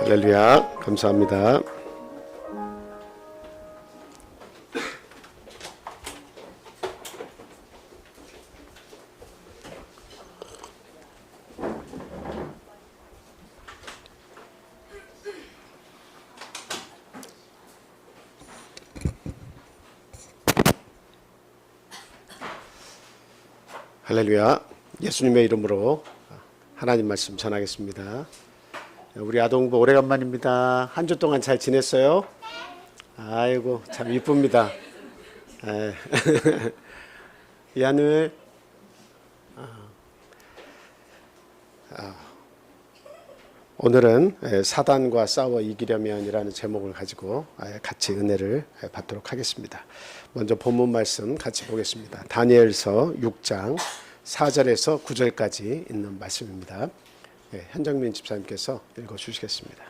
할렐루야, 감사합니다. 할렐루야, 예수님의 이름으로 하나님 말씀 전하겠습니다. 우리 아동부 오래간만입니다. 한 주 동안 잘 지냈어요? 아이고 참 이쁩니다. 이하늘 오늘은 사단과 싸워 이기려면이라는 제목을 가지고 같이 은혜를 받도록 하겠습니다. 먼저 본문 말씀 같이 보겠습니다. 다니엘서 6장 4절에서 9절까지 있는 말씀입니다. 현정민 집사님께서 읽어주시겠습니다.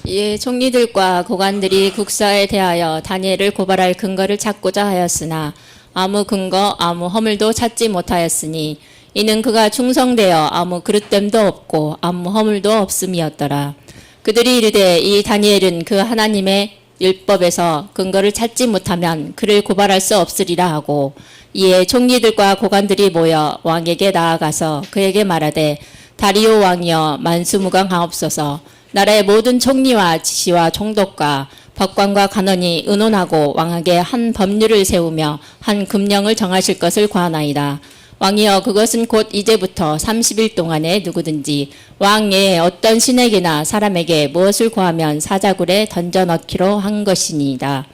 이에 총리들과 고관들이 국사에 대하여 다니엘을 고발할 근거를 찾고자 하였으나 아무 근거 아무 허물도 찾지 못하였으니 이는 그가 충성되어 아무 그릇됨도 없고 아무 허물도 없음이었더라. 그들이 이르되 이 다니엘은 그 하나님의 율법에서 근거를 찾지 못하면 그를 고발할 수 없으리라 하고, 이에 총리들과 고관들이 모여 왕에게 나아가서 그에게 말하되 다리오 왕이여 만수무강하옵소서. 나라의 모든 총리와 지시와 총독과 법관과 간원이 의논하고 왕에게 한 법률을 세우며 한 금령을 정하실 것을 구하나이다. 왕이여 그것은 곧 이제부터 30일 동안에 누구든지 왕 외에 어떤 신에게나 사람에게 무엇을 구하면 사자굴에 던져 넣기로 한 것이니이다.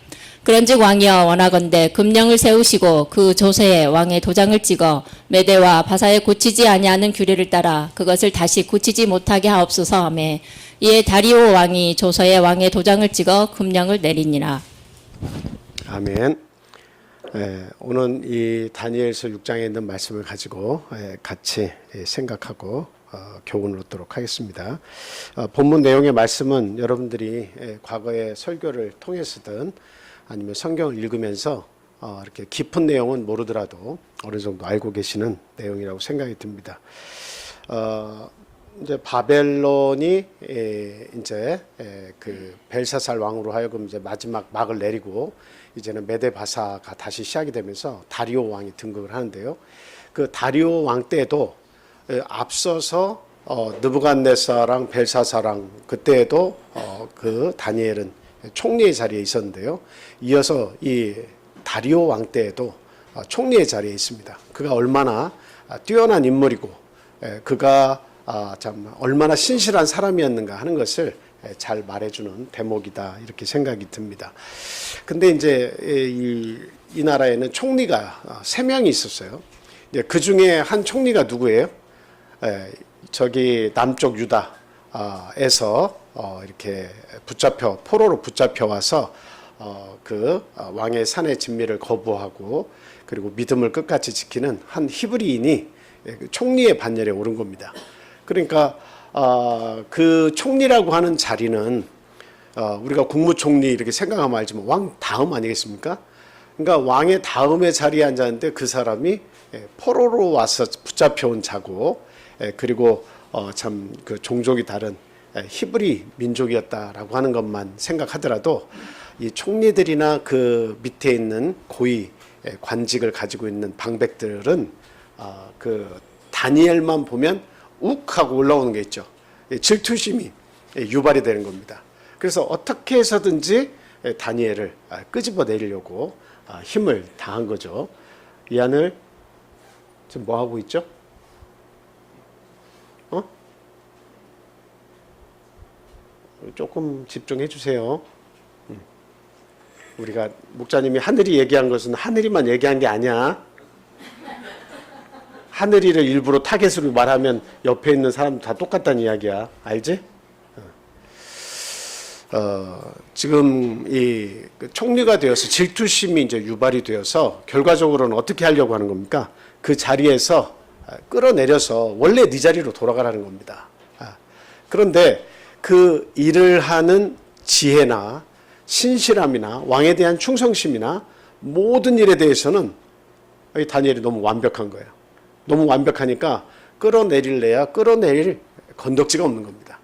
그런즉 왕이여 원하건대 금령을 세우시고 그 조서에 왕의 도장을 찍어 메대와 바사에 고치지 아니하는 규례를 따라 그것을 다시 고치지 못하게 하옵소서 하매, 이에 다리오 왕이 조서에 왕의 도장을 찍어 금령을 내리니라. 아멘. 오늘 이 다니엘서 6장에 있는 말씀을 가지고 같이 생각하고 교훈을 얻도록 하겠습니다. 본문 내용의 말씀은 여러분들이 과거의 설교를 통해서든 아니면 성경을 읽으면서 이렇게 깊은 내용은 모르더라도 어느 정도 알고 계시는 내용이라고 생각이 듭니다. 이제 바벨론이 이제 그 벨사살 왕으로 하여금 이제 마지막 막을 내리고 이제는 메데바사가 다시 시작이 되면서 다리오 왕이 등극을 하는데요. 그 다리오 왕 때도 앞서서 느부갓네살랑 벨사사랑 그때에도 그 다니엘은 총리의 자리에 있었는데요. 이어서 이 다리오 왕 때에도 총리의 자리에 있습니다. 그가 얼마나 뛰어난 인물이고 그가 참 얼마나 신실한 사람이었는가 하는 것을 잘 말해주는 대목이다 이렇게 생각이 듭니다. 근데 이제 이 나라에는 총리가 3명이 있었어요. 그 중에 한 총리가 누구예요? 저기 남쪽 유다에서 이렇게 포로로 붙잡혀 와서 그 왕의 산의 진미를 거부하고 그리고 믿음을 끝까지 지키는 한 히브리인이 총리의 반열에 오른 겁니다. 그러니까 그 총리라고 하는 자리는 우리가 국무총리 이렇게 생각하면 알지만 왕 다음 아니겠습니까? 그러니까 왕의 다음의 자리에 앉았는데 그 사람이 포로로 와서 붙잡혀온 자고 그리고 참 그 종족이 다른 히브리 민족이었다라고 하는 것만 생각하더라도 이 총리들이나 그 밑에 있는 고위 관직을 가지고 있는 방백들은 그 다니엘만 보면 욱 하고 올라오는 게 있죠. 질투심이 유발이 되는 겁니다. 그래서 어떻게 해서든지 다니엘을 끄집어 내리려고 힘을 다한 거죠. 이하늘 지금 뭐 하고 있죠? 조금 집중해 주세요. 우리가 목사님이 하늘이 얘기한 것은 하늘이만 얘기한 게 아니야. 하늘이를 일부러 타겟으로 말하면 옆에 있는 사람 다 똑같다는 이야기야. 알지? 지금 이 총리가 되어서 질투심이 이제 유발이 되어서 결과적으로는 어떻게 하려고 하는 겁니까? 그 자리에서 끌어내려서 원래 네 자리로 돌아가라는 겁니다. 그런데 그 일을 하는 지혜나 신실함이나 왕에 대한 충성심이나 모든 일에 대해서는 이 다니엘이 너무 완벽한 거예요. 너무 완벽하니까 끌어내릴래야 끌어내릴 건덕지가 없는 겁니다.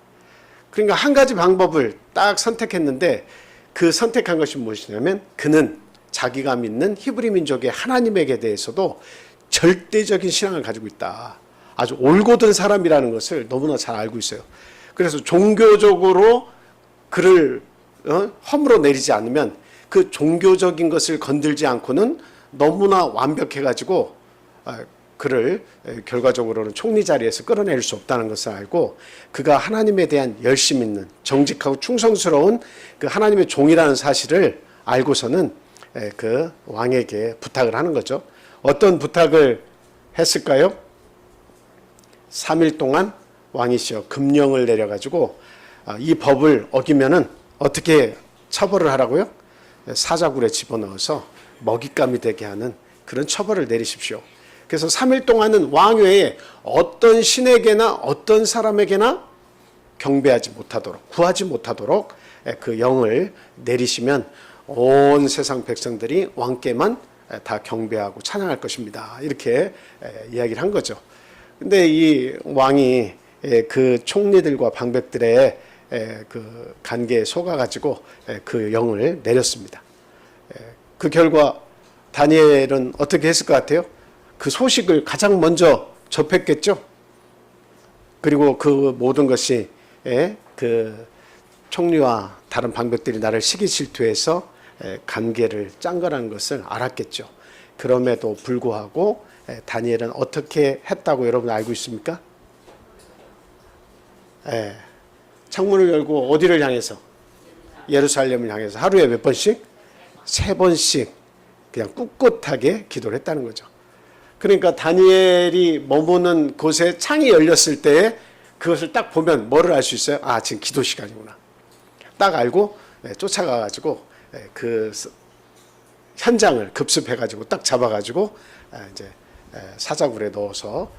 그러니까 한 가지 방법을 딱 선택했는데 그 선택한 것이 무엇이냐면 그는 자기가 믿는 히브리 민족의 하나님에게 대해서도 절대적인 신앙을 가지고 있다. 아주 올곧은 사람이라는 것을 너무나 잘 알고 있어요. 그래서 종교적으로 그를 허물어 내리지 않으면 그 종교적인 것을 건들지 않고는 너무나 완벽해가지고 그를 결과적으로는 총리 자리에서 끌어낼 수 없다는 것을 알고 그가 하나님에 대한 열심 있는 정직하고 충성스러운 그 하나님의 종이라는 사실을 알고서는 그 왕에게 부탁을 하는 거죠. 어떤 부탁을 했을까요? 3일 동안 왕이시여 금령을 내려가지고 이 법을 어기면은 어떻게 처벌을 하라고요? 사자굴에 집어넣어서 먹잇감이 되게 하는 그런 처벌을 내리십시오. 그래서 3일 동안은 왕 외에 어떤 신에게나 어떤 사람에게나 경배하지 못하도록 구하지 못하도록 그 영을 내리시면 온 세상 백성들이 왕께만 다 경배하고 찬양할 것입니다. 이렇게 이야기를 한 거죠. 근데 이 왕이 그 총리들과 방백들의 그 간계에 속아가지고 그 영을 내렸습니다. 그 결과 다니엘은 어떻게 했을 것 같아요? 그 소식을 가장 먼저 접했겠죠. 그리고 그 모든 것이 그 총리와 다른 방백들이 나를 시기 질투해서 간계를 짠 거라는 것을 알았겠죠. 그럼에도 불구하고 다니엘은 어떻게 했다고 여러분 알고 있습니까? 창문을 열고 어디를 향해서? 예루살렘을 향해서 하루에 몇 번씩? 3번씩 그냥 꿋꿋하게 기도를 했다는 거죠. 그러니까 다니엘이 머무는 곳에 창이 열렸을 때 그것을 딱 보면 뭐를 알 수 있어요? 아, 지금 기도 시간이구나. 딱 알고 쫓아가가지고 그 현장을 급습해가지고 딱 잡아가지고 이제 사자굴에 넣어서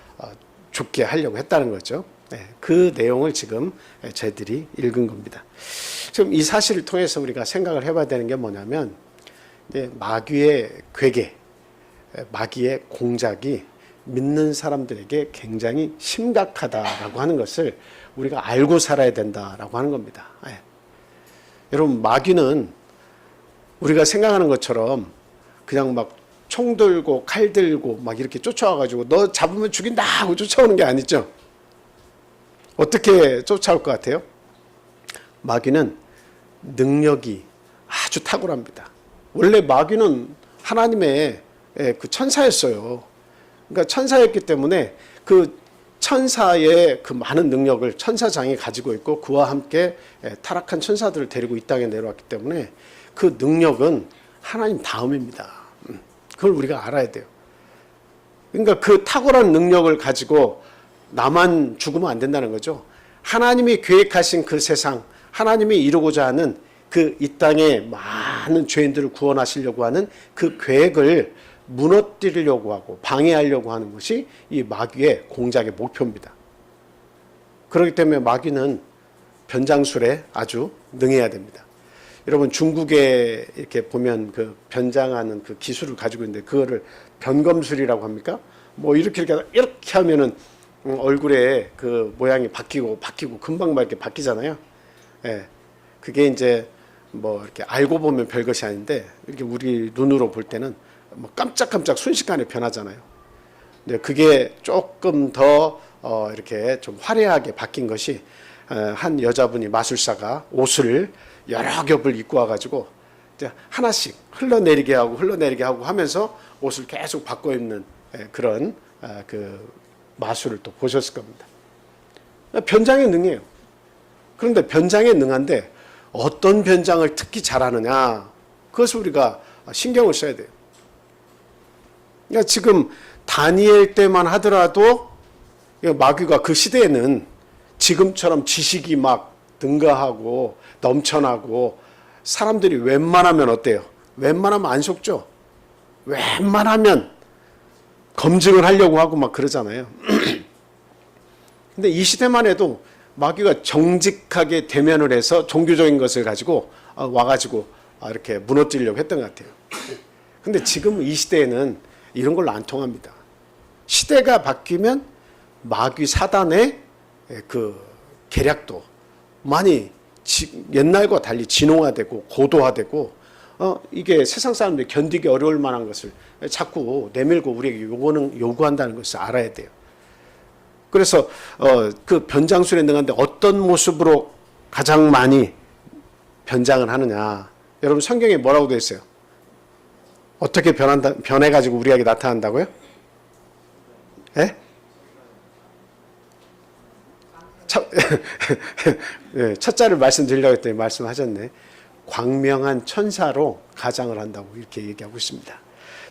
죽게 하려고 했다는 거죠. 그 내용을 지금 저희들이 읽은 겁니다. 지금 이 사실을 통해서 우리가 생각을 해봐야 되는 게 뭐냐면 마귀의 괴계, 마귀의 공작이 믿는 사람들에게 굉장히 심각하다라고 하는 것을 우리가 알고 살아야 된다라고 하는 겁니다. 여러분, 마귀는 우리가 생각하는 것처럼 그냥 막 총 들고 칼 들고 막 이렇게 쫓아와가지고 너 잡으면 죽인다 하고 쫓아오는 게 아니죠. 어떻게 쫓아올 것 같아요? 마귀는 능력이 아주 탁월합니다. 원래 마귀는 하나님의 그 천사였어요. 그러니까 천사였기 때문에 그 천사의 그 많은 능력을 천사장이 가지고 있고 그와 함께 타락한 천사들을 데리고 이 땅에 내려왔기 때문에 그 능력은 하나님 다음입니다. 그걸 우리가 알아야 돼요. 그러니까 그 탁월한 능력을 가지고 나만 죽으면 안 된다는 거죠. 하나님이 계획하신 그 세상, 하나님이 이루고자 하는 그 이 땅의 많은 죄인들을 구원하시려고 하는 그 계획을 무너뜨리려고 하고 방해하려고 하는 것이 이 마귀의 공작의 목표입니다. 그렇기 때문에 마귀는 변장술에 아주 능해야 됩니다. 여러분, 중국에 이렇게 보면 그 변장하는 그 기술을 가지고 있는데 그거를 변검술이라고 합니까? 뭐 이렇게 하면은 얼굴에 그 모양이 바뀌고 금방 막 이렇게 바뀌잖아요. 그게 이제 뭐 이렇게 알고 보면 별것이 아닌데 이렇게 우리 눈으로 볼 때는 뭐 깜짝깜짝 순식간에 변하잖아요. 근데 그게 조금 더 이렇게 좀 화려하게 바뀐 것이 한 여자분이 마술사가 옷을 여러 겹을 입고 와가지고 이제 하나씩 흘러내리게 하고 하면서 옷을 계속 바꿔 입는 그런 그 마술을 또 보셨을 겁니다. 변장에 능해요. 그런데 변장에 능한데 어떤 변장을 특히 잘하느냐, 그것을 우리가 신경을 써야 돼요. 그러니까 지금 다니엘 때만 하더라도 마귀가 그 시대에는 지금처럼 지식이 막 능가하고 넘쳐나고 사람들이 웬만하면 어때요? 웬만하면 안 속죠. 웬만하면 검증을 하려고 하고 막 그러잖아요. 근데 이 시대만 해도 마귀가 정직하게 대면을 해서 종교적인 것을 가지고 와가지고 이렇게 무너뜨리려고 했던 것 같아요. 근데 지금 이 시대에는 이런 걸로 안 통합니다. 시대가 바뀌면 마귀 사단의 그 계략도 많이 옛날과 달리 진화되고 고도화되고 이게 세상 사람들이 견디기 어려울 만한 것을 자꾸 내밀고 우리에게 요구한다는 것을 알아야 돼요. 그래서 그 변장술에 능한데 어떤 모습으로 가장 많이 변장을 하느냐. 여러분 성경에 뭐라고 되어 있어요? 어떻게 변해가지고 우리에게 나타난다고요? 예? 첫 자를 말씀드리려고 했더니 말씀하셨네. 광명한 천사로 가장을 한다고 이렇게 얘기하고 있습니다.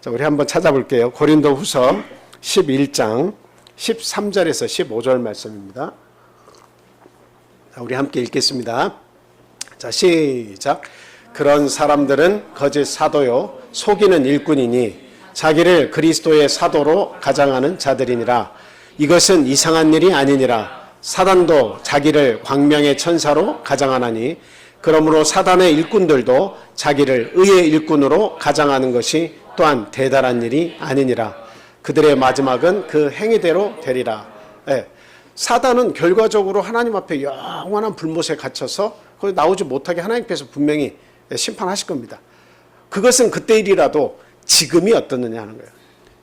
자, 우리 한번 찾아볼게요. 고린도후서 11장 13절에서 15절 말씀입니다. 자, 우리 함께 읽겠습니다. 자, 시작. 그런 사람들은 거짓 사도요 속이는 일꾼이니 자기를 그리스도의 사도로 가장하는 자들이니라. 이것은 이상한 일이 아니니라. 사단도 자기를 광명의 천사로 가장하나니 그러므로 사단의 일꾼들도 자기를 의의 일꾼으로 가장하는 것이 또한 대단한 일이 아니니라. 그들의 마지막은 그 행위대로 되리라. 사단은 결과적으로 하나님 앞에 영원한 불못에 갇혀서 거기 나오지 못하게 하나님께서 분명히 심판하실 겁니다. 그것은 그때 일이라도 지금이 어떻느냐 하는 거예요.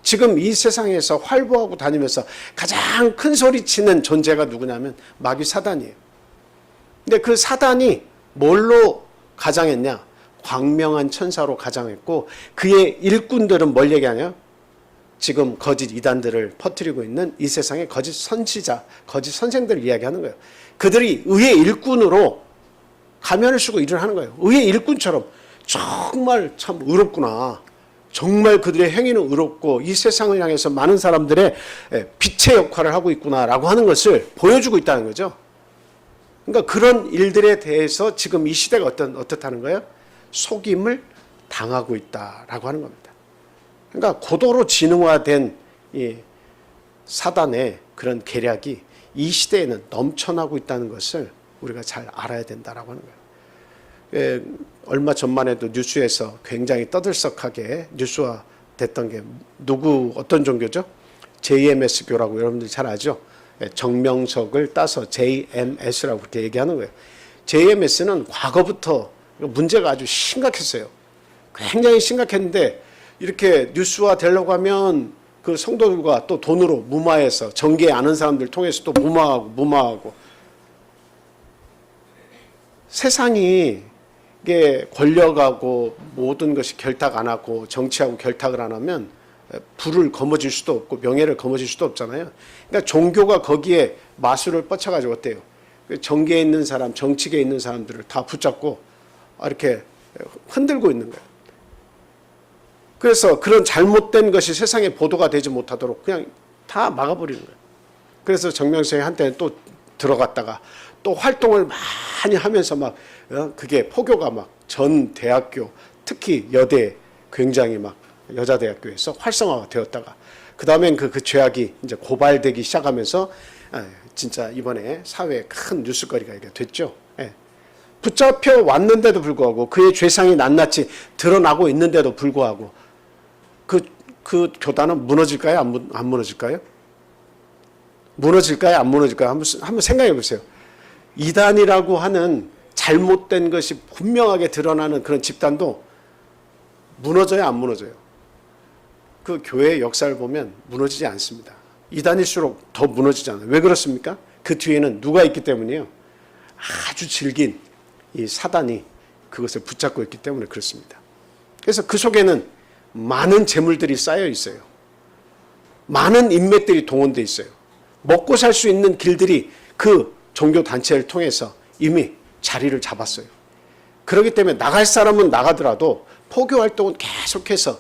지금 이 세상에서 활보하고 다니면서 가장 큰 소리 치는 존재가 누구냐면 마귀 사단이에요. 근데 그 사단이 뭘로 가장했냐? 광명한 천사로 가장했고 그의 일꾼들은 뭘 얘기하냐? 지금 거짓 이단들을 퍼뜨리고 있는 이 세상의 거짓 선지자, 거짓 선생들을 이야기하는 거예요. 그들이 의의 일꾼으로 가면을 쓰고 일을 하는 거예요. 의의 일꾼처럼 정말 참 의롭구나. 정말 그들의 행위는 의롭고 이 세상을 향해서 많은 사람들의 빛의 역할을 하고 있구나라고 하는 것을 보여주고 있다는 거죠. 그러니까 그런 일들에 대해서 지금 이 시대가 어떻다는 거예요? 속임을 당하고 있다라고 하는 겁니다. 그러니까 고도로 지능화된 이 사단의 그런 계략이 이 시대에는 넘쳐나고 있다는 것을 우리가 잘 알아야 된다라고 하는 거예요. 얼마 전만 해도 뉴스에서 굉장히 떠들썩하게 뉴스화 됐던 게 어떤 종교죠? JMS교라고 여러분들이 잘 아죠? 정명석을 따서 JMS라고 그렇게 얘기하는 거예요. JMS는 과거부터 문제가 아주 심각했어요. 굉장히 심각했는데 이렇게 뉴스화 되려고 하면 그 성도들과 또 돈으로 무마해서 정계 아는 사람들 통해서 또 무마하고 세상이 이게 권력하고 모든 것이 결탁 안 하고 정치하고 결탁을 안 하면 부를 거머쥘 수도 없고 명예를 거머쥘 수도 없잖아요. 그러니까 종교가 거기에 마술을 뻗쳐가지고 어때요? 정계에 있는 사람, 정치계에 있는 사람들을 다 붙잡고 이렇게 흔들고 있는 거예요. 그래서 그런 잘못된 것이 세상에 보도가 되지 못하도록 그냥 다 막아버리는 거예요. 그래서 정명석이 한때는 또 들어갔다가 또 활동을 많이 하면서 막 그게 포교가 막 전 대학교 특히 여대 굉장히 막 여자 대학교에서 활성화가 되었다가 그 다음엔 그 죄악이 이제 고발되기 시작하면서 진짜 이번에 사회에 큰 뉴스거리가 됐죠. 붙잡혀 왔는데도 불구하고 그의 죄상이 낱낱이 드러나고 있는데도 불구하고 그 교단은 무너질까요? 안 무너질까요? 무너질까요? 안 무너질까요? 한번 생각해 보세요. 이단이라고 하는 잘못된 것이 분명하게 드러나는 그런 집단도 무너져요? 안 무너져요? 그 교회의 역사를 보면 무너지지 않습니다. 이단일수록 더 무너지잖아요. 왜 그렇습니까? 그 뒤에는 누가 있기 때문이에요? 아주 질긴 이 사단이 그것을 붙잡고 있기 때문에 그렇습니다. 그래서 그 속에는 많은 재물들이 쌓여 있어요. 많은 인맥들이 동원되어 있어요. 먹고 살 수 있는 길들이 그 종교 단체를 통해서 이미 자리를 잡았어요. 그렇기 때문에 나갈 사람은 나가더라도 포교 활동은 계속해서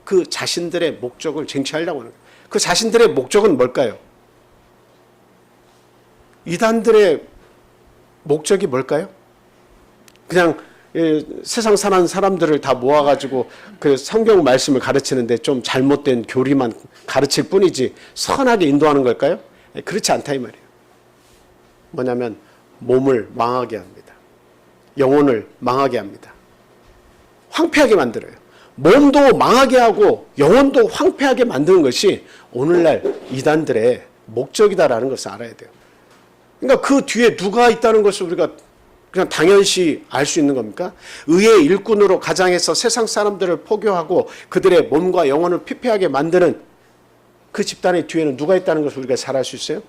그 자신들의 목적을 쟁취하려고 하는 거예요. 그 자신들의 목적은 뭘까요? 이단들의 목적이 뭘까요? 그냥 세상 사는 사람들을 다 모아가지고 그 성경 말씀을 가르치는데 좀 잘못된 교리만 가르칠 뿐이지 선하게 인도하는 걸까요? 그렇지 않다 이 말이에요. 뭐냐면 몸을 망하게 합니다. 영혼을 망하게 합니다. 황폐하게 만들어요. 몸도 망하게 하고 영혼도 황폐하게 만드는 것이 오늘날 이단들의 목적이다라는 것을 알아야 돼요. 그러니까 그 뒤에 누가 있다는 것을 우리가 그냥 당연시 알 수 있는 겁니까? 의의 일꾼으로 가장해서 세상 사람들을 포교하고 그들의 몸과 영혼을 피폐하게 만드는 그 집단의 뒤에는 누가 있다는 것을 우리가 잘 알 수 있어요?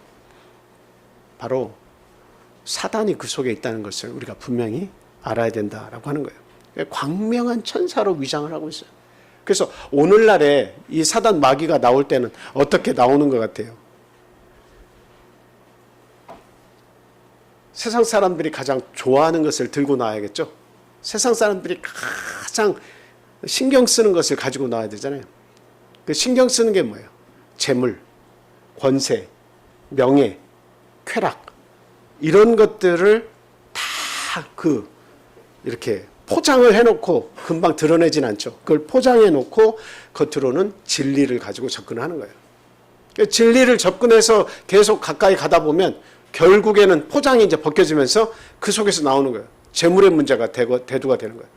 바로 사단이 그 속에 있다는 것을 우리가 분명히 알아야 된다라고 하는 거예요. 광명한 천사로 위장을 하고 있어요. 그래서 오늘날에 이 사단 마귀가 나올 때는 어떻게 나오는 것 같아요? 세상 사람들이 가장 좋아하는 것을 들고 나와야겠죠. 세상 사람들이 가장 신경 쓰는 것을 가지고 나와야 되잖아요. 그 신경 쓰는 게 뭐예요? 재물, 권세, 명예, 쾌락 이런 것들을 다 이렇게 포장을 해놓고 금방 드러내진 않죠. 그걸 포장해놓고 겉으로는 진리를 가지고 접근하는 거예요. 진리를 접근해서 계속 가까이 가다 보면 결국에는 포장이 이제 벗겨지면서 그 속에서 나오는 거예요. 재물의 문제가 대두가 되는 거예요.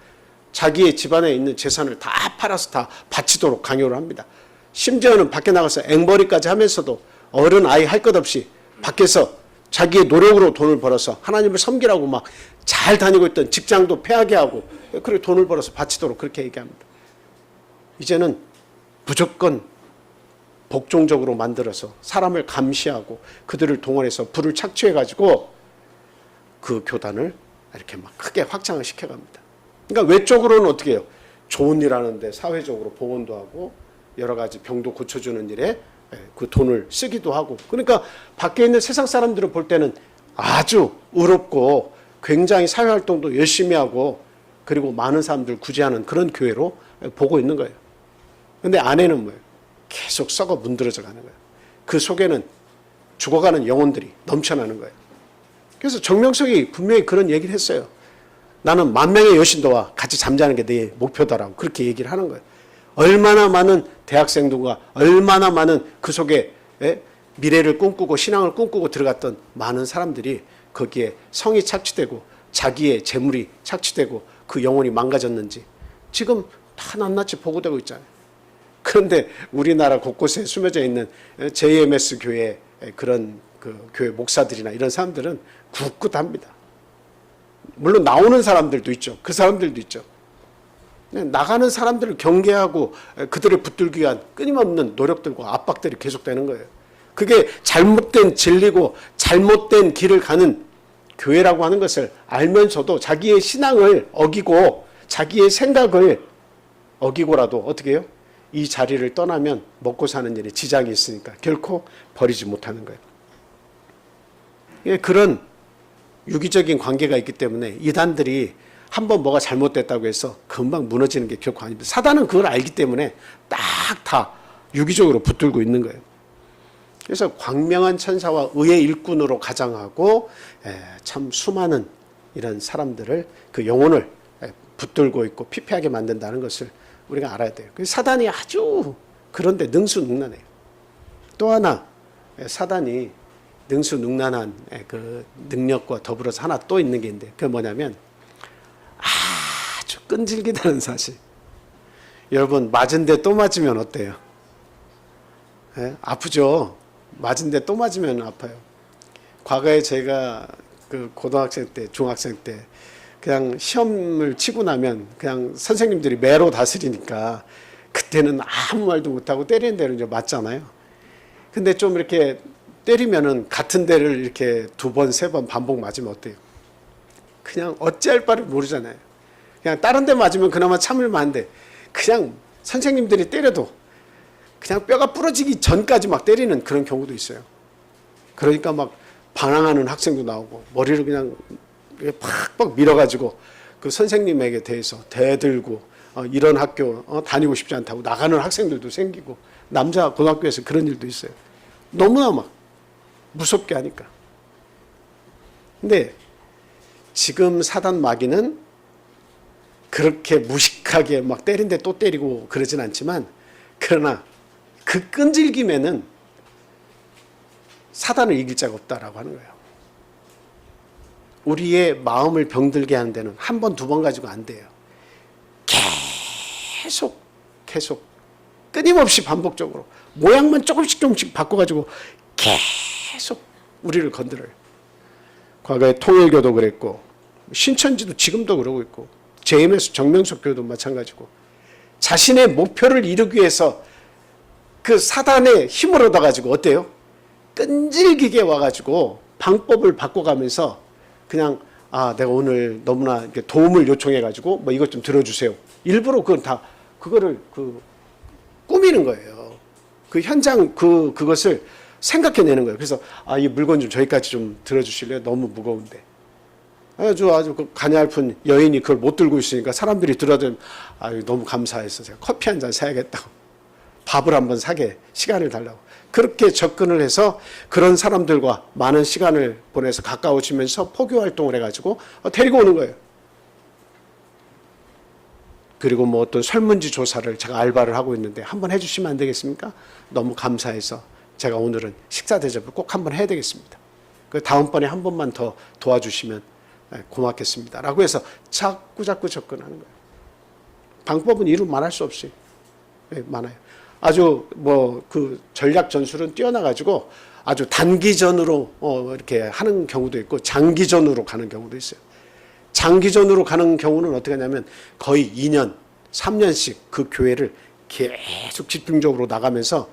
자기의 집안에 있는 재산을 다 팔아서 다 바치도록 강요를 합니다. 심지어는 밖에 나가서 앵벌이까지 하면서도 어른 아이 할 것 없이 밖에서 자기의 노력으로 돈을 벌어서 하나님을 섬기라고 막 잘 다니고 있던 직장도 폐하게 하고 그렇게 돈을 벌어서 바치도록 그렇게 얘기합니다. 이제는 무조건 복종적으로 만들어서 사람을 감시하고 그들을 동원해서 불을 착취해가지고 그 교단을 이렇게 막 크게 확장을 시켜갑니다. 그러니까 외적으로는 어떻게 해요? 좋은 일 하는데 사회적으로 봉헌도 하고 여러 가지 병도 고쳐주는 일에 그 돈을 쓰기도 하고 그러니까 밖에 있는 세상 사람들을 볼 때는 아주 의롭고 굉장히 사회활동도 열심히 하고 그리고 많은 사람들 구제하는 그런 교회로 보고 있는 거예요. 그런데 안에는 뭐예요? 계속 썩어 문드러져 가는 거예요. 그 속에는 죽어가는 영혼들이 넘쳐나는 거예요. 그래서 정명석이 분명히 그런 얘기를 했어요. 나는 10,000명의 여신도와 같이 잠자는 게 내 목표다라고 그렇게 얘기를 하는 거예요. 얼마나 많은 대학생들과 얼마나 많은 그 속에 미래를 꿈꾸고 신앙을 꿈꾸고 들어갔던 많은 사람들이 거기에 성이 착취되고 자기의 재물이 착취되고 그 영혼이 망가졌는지 지금 다 낱낱이 보고되고 있잖아요. 그런데 우리나라 곳곳에 숨어져 있는 JMS 교회 그런 그 교회 목사들이나 이런 사람들은 굳굳합니다. 물론 나오는 사람들도 있죠. 그 사람들도 있죠. 나가는 사람들을 경계하고 그들을 붙들기 위한 끊임없는 노력들과 압박들이 계속되는 거예요. 그게 잘못된 진리고 잘못된 길을 가는 교회라고 하는 것을 알면서도 자기의 신앙을 어기고 자기의 생각을 어기고라도 어떻게 해요? 이 자리를 떠나면 먹고 사는 일에 지장이 있으니까 결코 버리지 못하는 거예요. 그런 유기적인 관계가 있기 때문에 이단들이 한번 뭐가 잘못됐다고 해서 금방 무너지는 게 결코 아닙니다. 사단은 그걸 알기 때문에 딱 다 유기적으로 붙들고 있는 거예요. 그래서 광명한 천사와 의의 일꾼으로 가장하고 참 수많은 이런 사람들을 그 영혼을 붙들고 있고 피폐하게 만든다는 것을 우리가 알아야 돼요. 사단이 아주 그런데 능수능란해요. 또 하나 사단이 능수능란한 그 능력과 더불어서 하나 또 있는 게 있는데 그게 뭐냐면 아주 끈질기다는 사실. 여러분 맞은데 또 맞으면 어때요? 아프죠? 맞은데 또 맞으면 아파요. 과거에 제가 그 고등학생 때, 중학생 때 그냥 시험을 치고 나면 그냥 선생님들이 매로 다스리니까 그때는 아무 말도 못하고 때리는 대로 이제 맞잖아요. 근데 좀 이렇게 때리면은 같은 데를 이렇게 2번, 3번 반복 맞으면 어때요? 그냥 어찌할 바를 모르잖아요. 그냥 다른 데 맞으면 그나마 참을 만한데 그냥 선생님들이 때려도 그냥 뼈가 부러지기 전까지 막 때리는 그런 경우도 있어요. 그러니까 막 반항하는 학생도 나오고 머리를 그냥 팍팍 밀어가지고 그 선생님에게 대해서 대들고 이런 학교 다니고 싶지 않다고 나가는 학생들도 생기고 남자 고등학교에서 그런 일도 있어요. 너무나 막 무섭게 하니까. 근데 지금 사단 마귀는 그렇게 무식하게 막 때린데 또 때리고 그러진 않지만 그러나 그 끈질김에는 사단을 이길 자가 없다라고 하는 거예요. 우리의 마음을 병들게 하는 데는 한 번, 2번 가지고 안 돼요. 계속 끊임없이 반복적으로 모양만 조금씩 바꿔가지고 계속 우리를 건드려요. 과거에 통일교도 그랬고 신천지도 지금도 그러고 있고 JMS 정명석 교도 마찬가지고 자신의 목표를 이루기 위해서 그 사단의 힘을 얻어가지고 어때요? 끈질기게 와가지고 방법을 바꿔가면서 그냥 내가 오늘 너무나 이렇게 도움을 요청해가지고 뭐 이것 좀 들어주세요. 일부러 그거를 꾸미는 거예요. 그 현장 그것을 생각해내는 거예요. 그래서 이 물건 좀 저기까지 좀 들어주실래요? 너무 무거운데. 아주 그 가냘픈 여인이 그걸 못 들고 있으니까 사람들이 들어도 너무 감사해서 제가 커피 한 잔 사야겠다고 밥을 한번 사게 시간을 달라고 그렇게 접근을 해서 그런 사람들과 많은 시간을 보내서 가까워지면서 포교 활동을 해가지고 데리고 오는 거예요. 그리고 뭐 어떤 설문지 조사를 제가 알바를 하고 있는데 한번 해주시면 안 되겠습니까? 너무 감사해서 제가 오늘은 식사 대접을 꼭 한번 해야 되겠습니다. 그 다음번에 한 번만 더 도와주시면 고맙겠습니다. 라고 해서 자꾸 접근하는 거예요. 방법은 이루 말할 수 없이 많아요. 아주 뭐 그 전략 전술은 뛰어나가지고 아주 단기전으로 이렇게 하는 경우도 있고 장기전으로 가는 경우도 있어요. 장기전으로 가는 경우는 어떻게 하냐면 거의 2년, 3년씩 그 교회를 계속 집중적으로 나가면서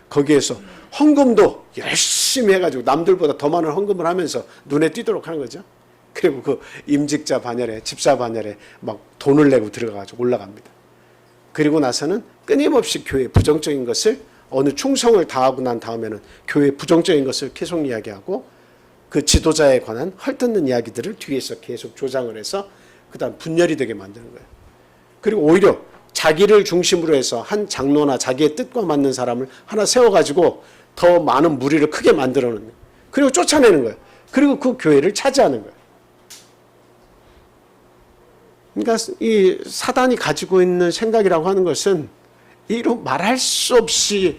거기에서 헌금도 열심히 해가지고 남들보다 더 많은 헌금을 하면서 눈에 띄도록 하는 거죠. 그리고 그 임직자 반열에 집사 반열에 막 돈을 내고 들어가가지고 올라갑니다. 그리고 나서는 끊임없이 교회 부정적인 것을 어느 충성을 다하고 난 다음에는 교회 부정적인 것을 계속 이야기하고 그 지도자에 관한 헐뜯는 이야기들을 뒤에서 계속 조장을 해서 그다음 분열이 되게 만드는 거예요. 그리고 오히려 자기를 중심으로 해서 한 장로나 자기의 뜻과 맞는 사람을 하나 세워가지고 더 많은 무리를 크게 만들어놓는 거예요. 그리고 쫓아내는 거예요. 그리고 그 교회를 차지하는 거예요. 그러니까 이 사단이 가지고 있는 생각이라고 하는 것은 이루 말할 수 없이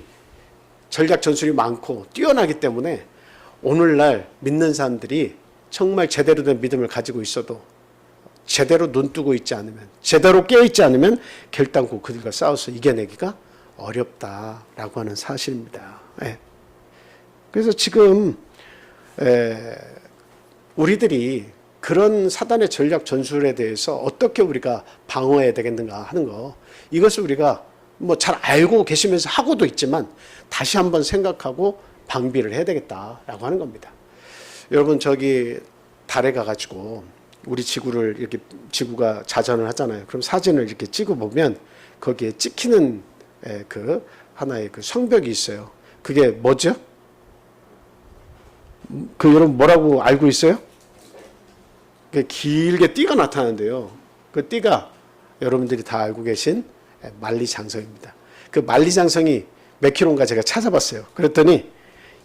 전략 전술이 많고 뛰어나기 때문에 오늘날 믿는 사람들이 정말 제대로 된 믿음을 가지고 있어도 제대로 눈 뜨고 있지 않으면 제대로 깨어있지 않으면 결단코 그들과 싸워서 이겨내기가 어렵다라고 하는 사실입니다. 그래서 지금 우리들이 그런 사단의 전략 전술에 대해서 어떻게 우리가 방어해야 되겠는가 하는 거 이것을 우리가 뭐 잘 알고 계시면서 하고도 있지만 다시 한번 생각하고 방비를 해야 되겠다라고 하는 겁니다. 여러분 저기 달에 가가지고 우리 지구를 이렇게 지구가 자전을 하잖아요. 그럼 사진을 이렇게 찍어 보면 거기에 찍히는 그 하나의 그 성벽이 있어요. 그게 뭐죠? 그 여러분 뭐라고 알고 있어요? 길게 띠가 나타나는데요. 그 띠가 여러분들이 다 알고 계신 만리장성입니다. 그 만리장성이 몇 킬로인가 제가 찾아봤어요. 그랬더니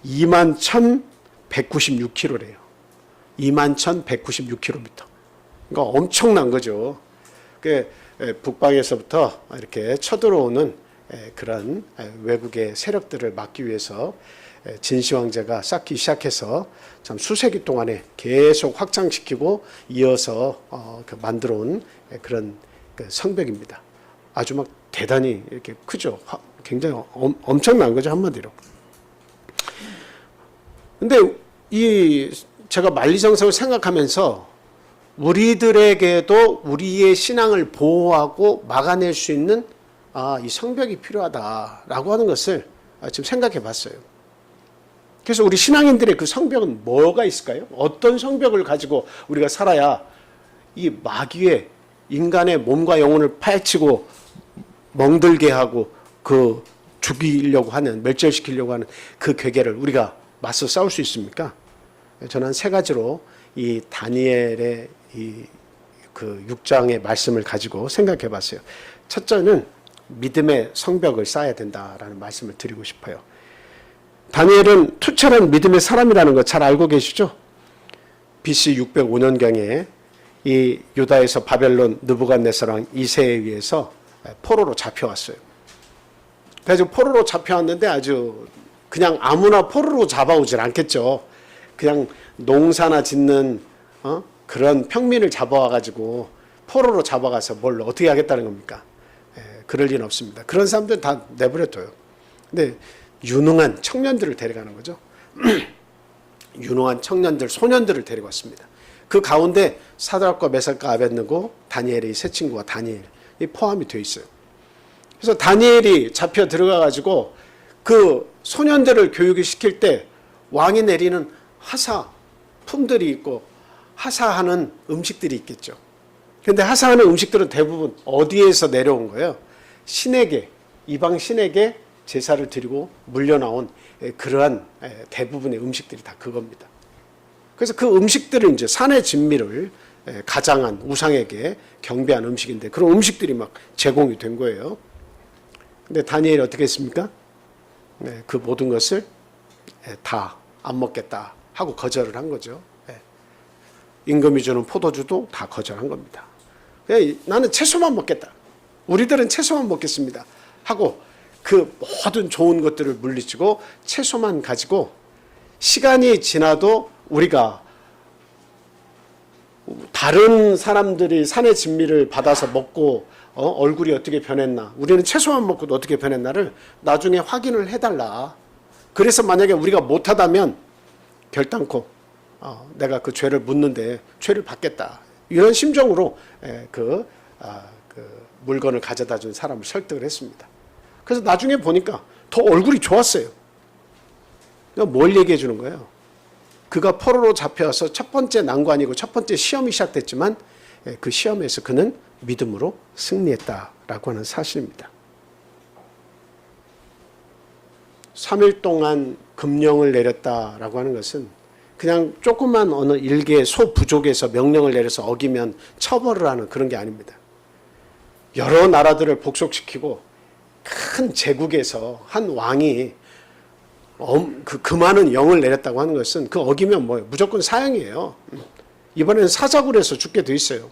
21,196km래요. 21,196km. 그러니까 엄청난 거죠. 북방에서부터 이렇게 쳐들어오는 그런 외국의 세력들을 막기 위해서 진시 황제가 쌓기 시작해서 참 수세기 동안에 계속 확장시키고 이어서 만들어온 그런 성벽입니다. 아주 막 대단히 이렇게 크죠. 굉장히 엄청난 거죠, 한마디로. 근데 제가 만리장성을 생각하면서 우리들에게도 우리의 신앙을 보호하고 막아낼 수 있는 이 성벽이 필요하다라고 하는 것을 지금 생각해 봤어요. 그래서 우리 신앙인들의 그 성벽은 뭐가 있을까요? 어떤 성벽을 가지고 우리가 살아야 이 마귀의 인간의 몸과 영혼을 파헤치고 멍들게 하고 그 죽이려고 하는, 멸절시키려고 하는 그 괴계를 우리가 맞서 싸울 수 있습니까? 저는 한 세 가지로 이 다니엘의 그 6장의 말씀을 가지고 생각해 봤어요. 첫째는 믿음의 성벽을 쌓아야 된다라는 말씀을 드리고 싶어요. 다니엘은 투철한 믿음의 사람이라는 거 잘 알고 계시죠? BC 605년경에 이 유다에서 바벨론 느부갓네살 왕 2세에 의해서 포로로 잡혀왔어요. 그래서 포로로 잡혀왔는데 아주 그냥 아무나 포로로 잡아오질 않겠죠. 그냥 농사나 짓는 그런 평민을 잡아와가지고 포로로 잡아가서 뭘 어떻게 하겠다는 겁니까? 그럴 리는 없습니다. 그런 사람들은 다 내버려둬요. 근데 유능한 청년들을 데려가는 거죠. 유능한 청년들, 소년들을 데리고 왔습니다. 그 가운데 사드락과 메삭과 아벳느고, 다니엘의 세 친구와 다니엘이 포함이 되어 있어요. 그래서 다니엘이 잡혀 들어가 가지고 그 소년들을 교육을 시킬 때 왕이 내리는 하사품들이 있고 하사하는 음식들이 있겠죠. 그런데 하사하는 음식들은 대부분 어디에서 내려온 거예요? 신에게, 이방 신에게 제사를 드리고 물려나온 그러한 대부분의 음식들이 다 그겁니다. 그래서 그 음식들을 이제 산의 진미를 가장한 우상에게 경배한 음식인데 그런 음식들이 막 제공이 된 거예요. 근데 다니엘이 어떻게 했습니까? 그 모든 것을 다 안 먹겠다 하고 거절을 한 거죠. 임금이 주는 포도주도 다 거절한 겁니다. 나는 채소만 먹겠다. 우리들은 채소만 먹겠습니다. 하고 그 모든 좋은 것들을 물리치고 채소만 가지고 시간이 지나도 우리가 다른 사람들이 산의 진미를 받아서 먹고 얼굴이 어떻게 변했나, 우리는 채소만 먹고도 어떻게 변했나를 나중에 확인을 해달라. 그래서 만약에 우리가 못하다면 결단코 내가 그 죄를 묻는데 죄를 받겠다. 이런 심정으로 그 물건을 가져다 준 사람을 설득을 했습니다. 그래서 나중에 보니까 더 얼굴이 좋았어요. 그러니까 뭘 얘기해 주는 거예요? 그가 포로로 잡혀서 첫 번째 난관이고 첫 번째 시험이 시작됐지만 그 시험에서 그는 믿음으로 승리했다라고 하는 사실입니다. 3일 동안 금령을 내렸다라고 하는 것은 그냥 조그만 어느 일개 소부족에서 명령을 내려서 어기면 처벌을 하는 그런 게 아닙니다. 여러 나라들을 복속시키고 큰 제국에서 한 왕이 그 많은 영을 내렸다고 하는 것은 그 어기면 뭐예요? 무조건 사형이에요. 이번에는 사자굴에서 죽게 돼 있어요.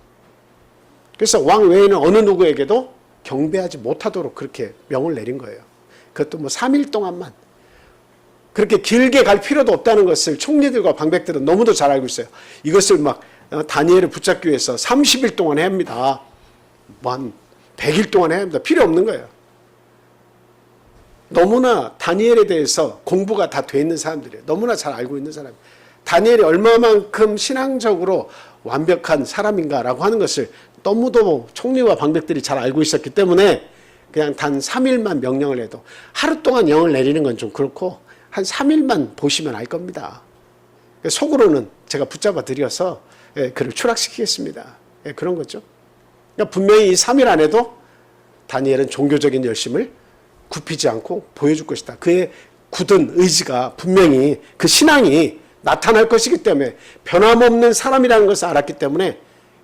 그래서 왕 외에는 어느 누구에게도 경배하지 못하도록 그렇게 명을 내린 거예요. 그것도 뭐 3일 동안만. 그렇게 길게 갈 필요도 없다는 것을 총리들과 방백들은 너무도 잘 알고 있어요. 이것을 막 다니엘을 붙잡기 위해서 30일 동안 해야 합니다. 뭐 한 100일 동안 해야 합니다. 필요 없는 거예요. 너무나 다니엘에 대해서 공부가 다 돼 있는 사람들이에요. 너무나 잘 알고 있는 사람. 다니엘이 얼마만큼 신앙적으로 완벽한 사람인가라고 하는 것을 너무도 총리와 방백들이 잘 알고 있었기 때문에 그냥 단 3일만 명령을 해도 하루 동안 영을 내리는 건 좀 그렇고 한 3일만 보시면 알 겁니다. 속으로는 제가 붙잡아 드려서 그를 추락시키겠습니다. 그런 거죠. 그러니까 분명히 이 3일 안에도 다니엘은 종교적인 열심을 굽히지 않고 보여줄 것이다. 그의 굳은 의지가 분명히 그 신앙이 나타날 것이기 때문에 변함없는 사람이라는 것을 알았기 때문에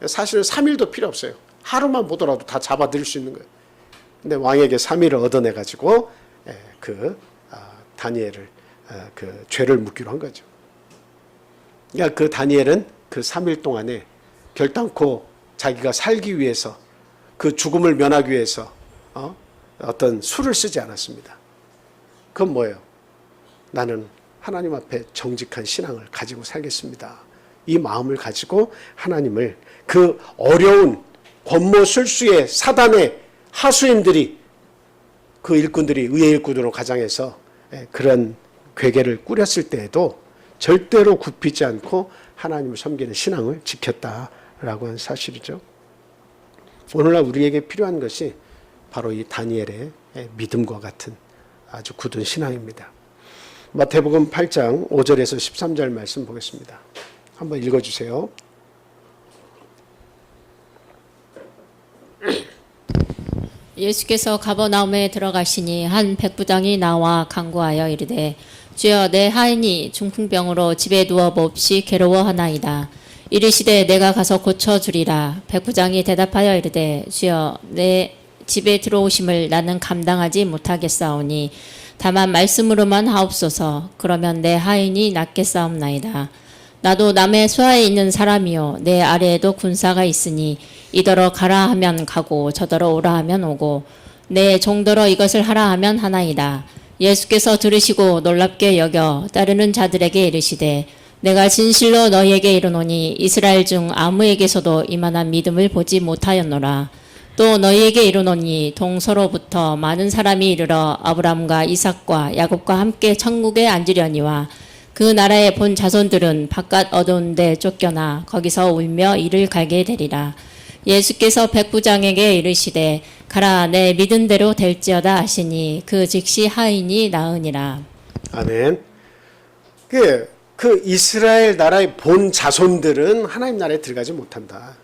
사실은 3일도 필요 없어요. 하루만 보더라도 다 잡아들일 수 있는 거예요. 근데 왕에게 3일을 얻어내가지고 다니엘을 그 죄를 묻기로 한 거죠. 그러니까 그 다니엘은 그 3일 동안에 결단코 자기가 살기 위해서 그 죽음을 면하기 위해서 어떤 수를 쓰지 않았습니다. 그건 뭐예요? 나는 하나님 앞에 정직한 신앙을 가지고 살겠습니다. 이 마음을 가지고 하나님을 그 어려운 권모술수의 사단의 하수인들이 그 일꾼들이 의의 일꾼으로 가장해서 그런 괴계를 꾸렸을 때에도 절대로 굽히지 않고 하나님을 섬기는 신앙을 지켰다라고 하는 사실이죠. 오늘날 우리에게 필요한 것이 바로 이 다니엘의 믿음과 같은 아주 굳은 신앙입니다. 마태복음 8장 5절에서 13절 말씀 보겠습니다. 한번 읽어주세요. 예수께서 가버나움에 들어가시니 한 백부장이 나와 간구하여 이르되 주여 내 하인이 중풍병으로 집에 누워 몹시 괴로워하나이다. 이르시되 내가 가서 고쳐주리라. 백부장이 대답하여 이르되 주여 내 집에 들어오심을 나는 감당하지 못하겠사오니 다만 말씀으로만 하옵소서. 그러면 내 하인이 낫겠사옵나이다. 나도 남의 수하에 있는 사람이요 내 아래에도 군사가 있으니 이더러 가라 하면 가고 저더러 오라 하면 오고 내 종더러 이것을 하라 하면 하나이다. 예수께서 들으시고 놀랍게 여겨 따르는 자들에게 이르시되 내가 진실로 너희에게 이르노니 이스라엘 중 아무에게서도 이만한 믿음을 보지 못하였노라. 또 너희에게 이르노니 동서로부터 많은 사람이 이르러 아브람과 이삭과 야곱과 함께 천국에 앉으려니와 그 나라의 본 자손들은 바깥 어두운 데 쫓겨나 거기서 울며 이를 갈게 되리라. 예수께서 백부장에게 이르시되 가라 내 믿은 대로 될지어다 하시니 그 즉시 하인이 나으니라. 아멘. 그 이스라엘 나라의 본 자손들은 하나님 나라에 들어가지 못한다.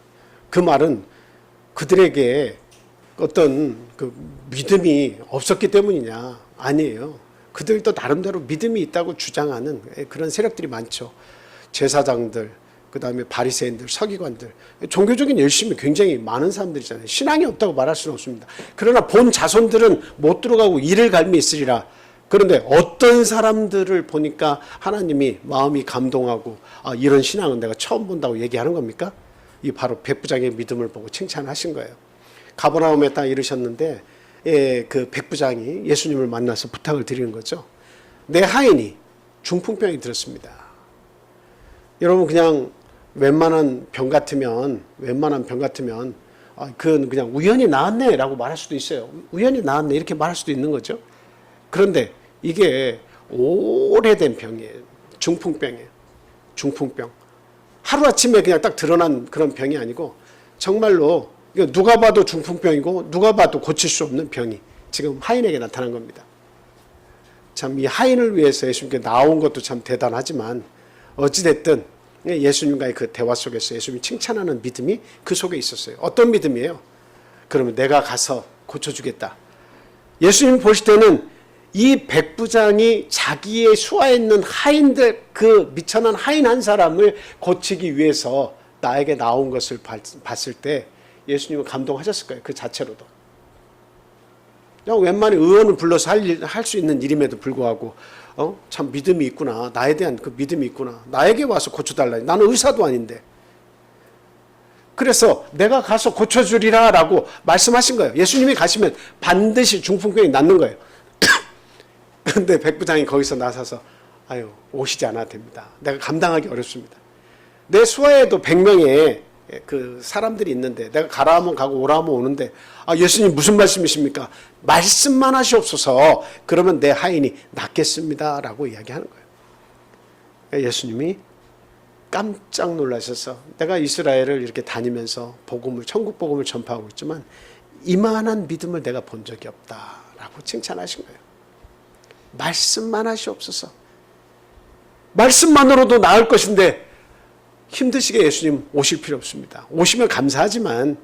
그 말은 그들에게 어떤 그 믿음이 없었기 때문이냐? 아니에요. 그들도 나름대로 믿음이 있다고 주장하는 그런 세력들이 많죠. 제사장들, 그 다음에 바리새인들, 서기관들, 종교적인 열심이 굉장히 많은 사람들이잖아요. 신앙이 없다고 말할 수는 없습니다. 그러나 본 자손들은 못 들어가고 이를 갈미 있으리라. 그런데 어떤 사람들을 보니까 하나님이 마음이 감동하고 이런 신앙은 내가 처음 본다고 얘기하는 겁니까? 이 바로 백부장의 믿음을 보고 칭찬하신 거예요. 가버나움에 딱 이르셨는데 그 백부장이 예수님을 만나서 부탁을 드리는 거죠. 내 하인이 중풍병이 들었습니다. 여러분 그냥 웬만한 병 같으면 그건 그냥 우연히 나았네라고 말할 수도 있어요. 우연히 나았네 이렇게 말할 수도 있는 거죠. 그런데 이게 오래된 병이에요. 중풍병이에요. 중풍병. 하루아침에 그냥 딱 드러난 그런 병이 아니고 정말로 누가 봐도 중풍병이고 누가 봐도 고칠 수 없는 병이 지금 하인에게 나타난 겁니다. 참 이 하인을 위해서 예수님께 나온 것도 참 대단하지만 어찌됐든 예수님과의 그 대화 속에서 예수님이 칭찬하는 믿음이 그 속에 있었어요. 어떤 믿음이에요? 그러면 내가 가서 고쳐주겠다. 예수님 보실 때는 이 백부장이 자기의 수하에 있는 하인들, 그 미천한 하인 한 사람을 고치기 위해서 나에게 나온 것을 봤을 때 예수님은 감동하셨을 거예요. 그 자체로도. 그냥 웬만히 의원을 불러서 할 수 있는 일임에도 불구하고 참 믿음이 있구나. 나에 대한 그 믿음이 있구나. 나에게 와서 고쳐달라. 나는 의사도 아닌데. 그래서 내가 가서 고쳐주리라 라고 말씀하신 거예요. 예수님이 가시면 반드시 중풍병이 낫는 거예요. 그런데 백부장이 거기서 나서서 아유 오시지 않아도 됩니다. 내가 감당하기 어렵습니다. 내 수하에도 100명의 그 사람들이 있는데 내가 가라 하면 가고 오라 하면 오는데 예수님 무슨 말씀이십니까? 말씀만 하시옵소서. 그러면 내 하인이 낫겠습니다 라고 이야기하는 거예요. 예수님이 깜짝 놀라셔서 내가 이스라엘을 이렇게 다니면서 천국 복음을 전파하고 있지만 이만한 믿음을 내가 본 적이 없다라고 칭찬하신 거예요. 말씀만 하시옵소서. 말씀만으로도 나을 것인데 힘드시게 예수님 오실 필요 없습니다. 오시면 감사하지만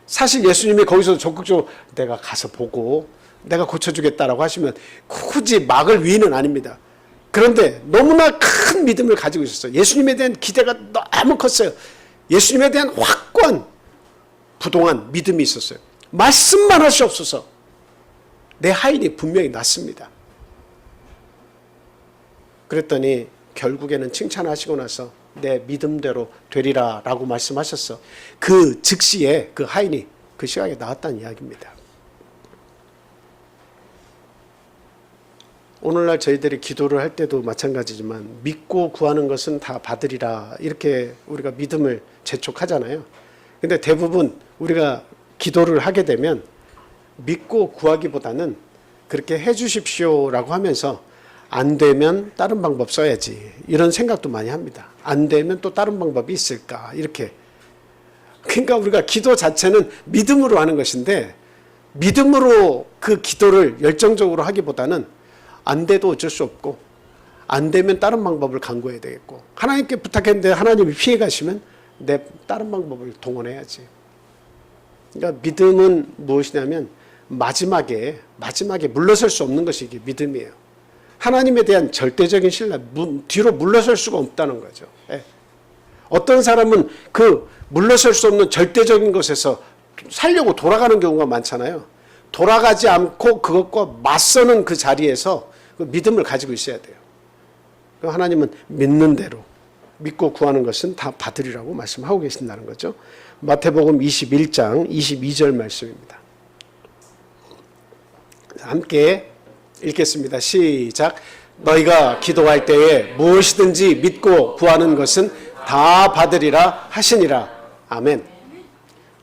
사실 예수님이 거기서 적극적으로 내가 가서 보고 내가 고쳐주겠다라고 하시면 굳이 막을 위인은 아닙니다. 그런데 너무나 큰 믿음을 가지고 있었어요. 예수님에 대한 기대가 너무 컸어요. 예수님에 대한 확고한 부동한 믿음이 있었어요. 말씀만 하시옵소서. 내 하인이 분명히 낫습니다. 그랬더니 결국에는 칭찬하시고 나서 내 믿음대로 되리라 라고 말씀하셨어. 그 즉시에 그 하인이 그 시각에 나왔다는 이야기입니다. 오늘날 저희들이 기도를 할 때도 마찬가지지만 믿고 구하는 것은 다 받으리라 이렇게 우리가 믿음을 재촉하잖아요. 근데 대부분 우리가 기도를 하게 되면 믿고 구하기보다는 그렇게 해 주십시오라고 하면서 안 되면 다른 방법 써야지 이런 생각도 많이 합니다. 안 되면 또 다른 방법이 있을까 이렇게. 그러니까 우리가 기도 자체는 믿음으로 하는 것인데 믿음으로 그 기도를 열정적으로 하기보다는 안 돼도 어쩔 수 없고 안 되면 다른 방법을 강구해야 되겠고 하나님께 부탁했는데 하나님이 피해 가시면 내 다른 방법을 동원해야지. 그러니까 믿음은 무엇이냐면 마지막에 물러설 수 없는 것이 이게 믿음이에요. 하나님에 대한 절대적인 신뢰, 뒤로 물러설 수가 없다는 거죠. 예. 어떤 사람은 그 물러설 수 없는 절대적인 것에서 살려고 돌아가는 경우가 많잖아요. 돌아가지 않고 그것과 맞서는 그 자리에서 그 믿음을 가지고 있어야 돼요. 하나님은 믿는 대로 믿고 구하는 것은 다 받으리라고 말씀하고 계신다는 거죠. 마태복음 21장 22절 말씀입니다. 함께 읽겠습니다. 시작. 너희가 기도할 때에 무엇이든지 믿고 구하는 것은 다 받으리라 하시니라. 아멘.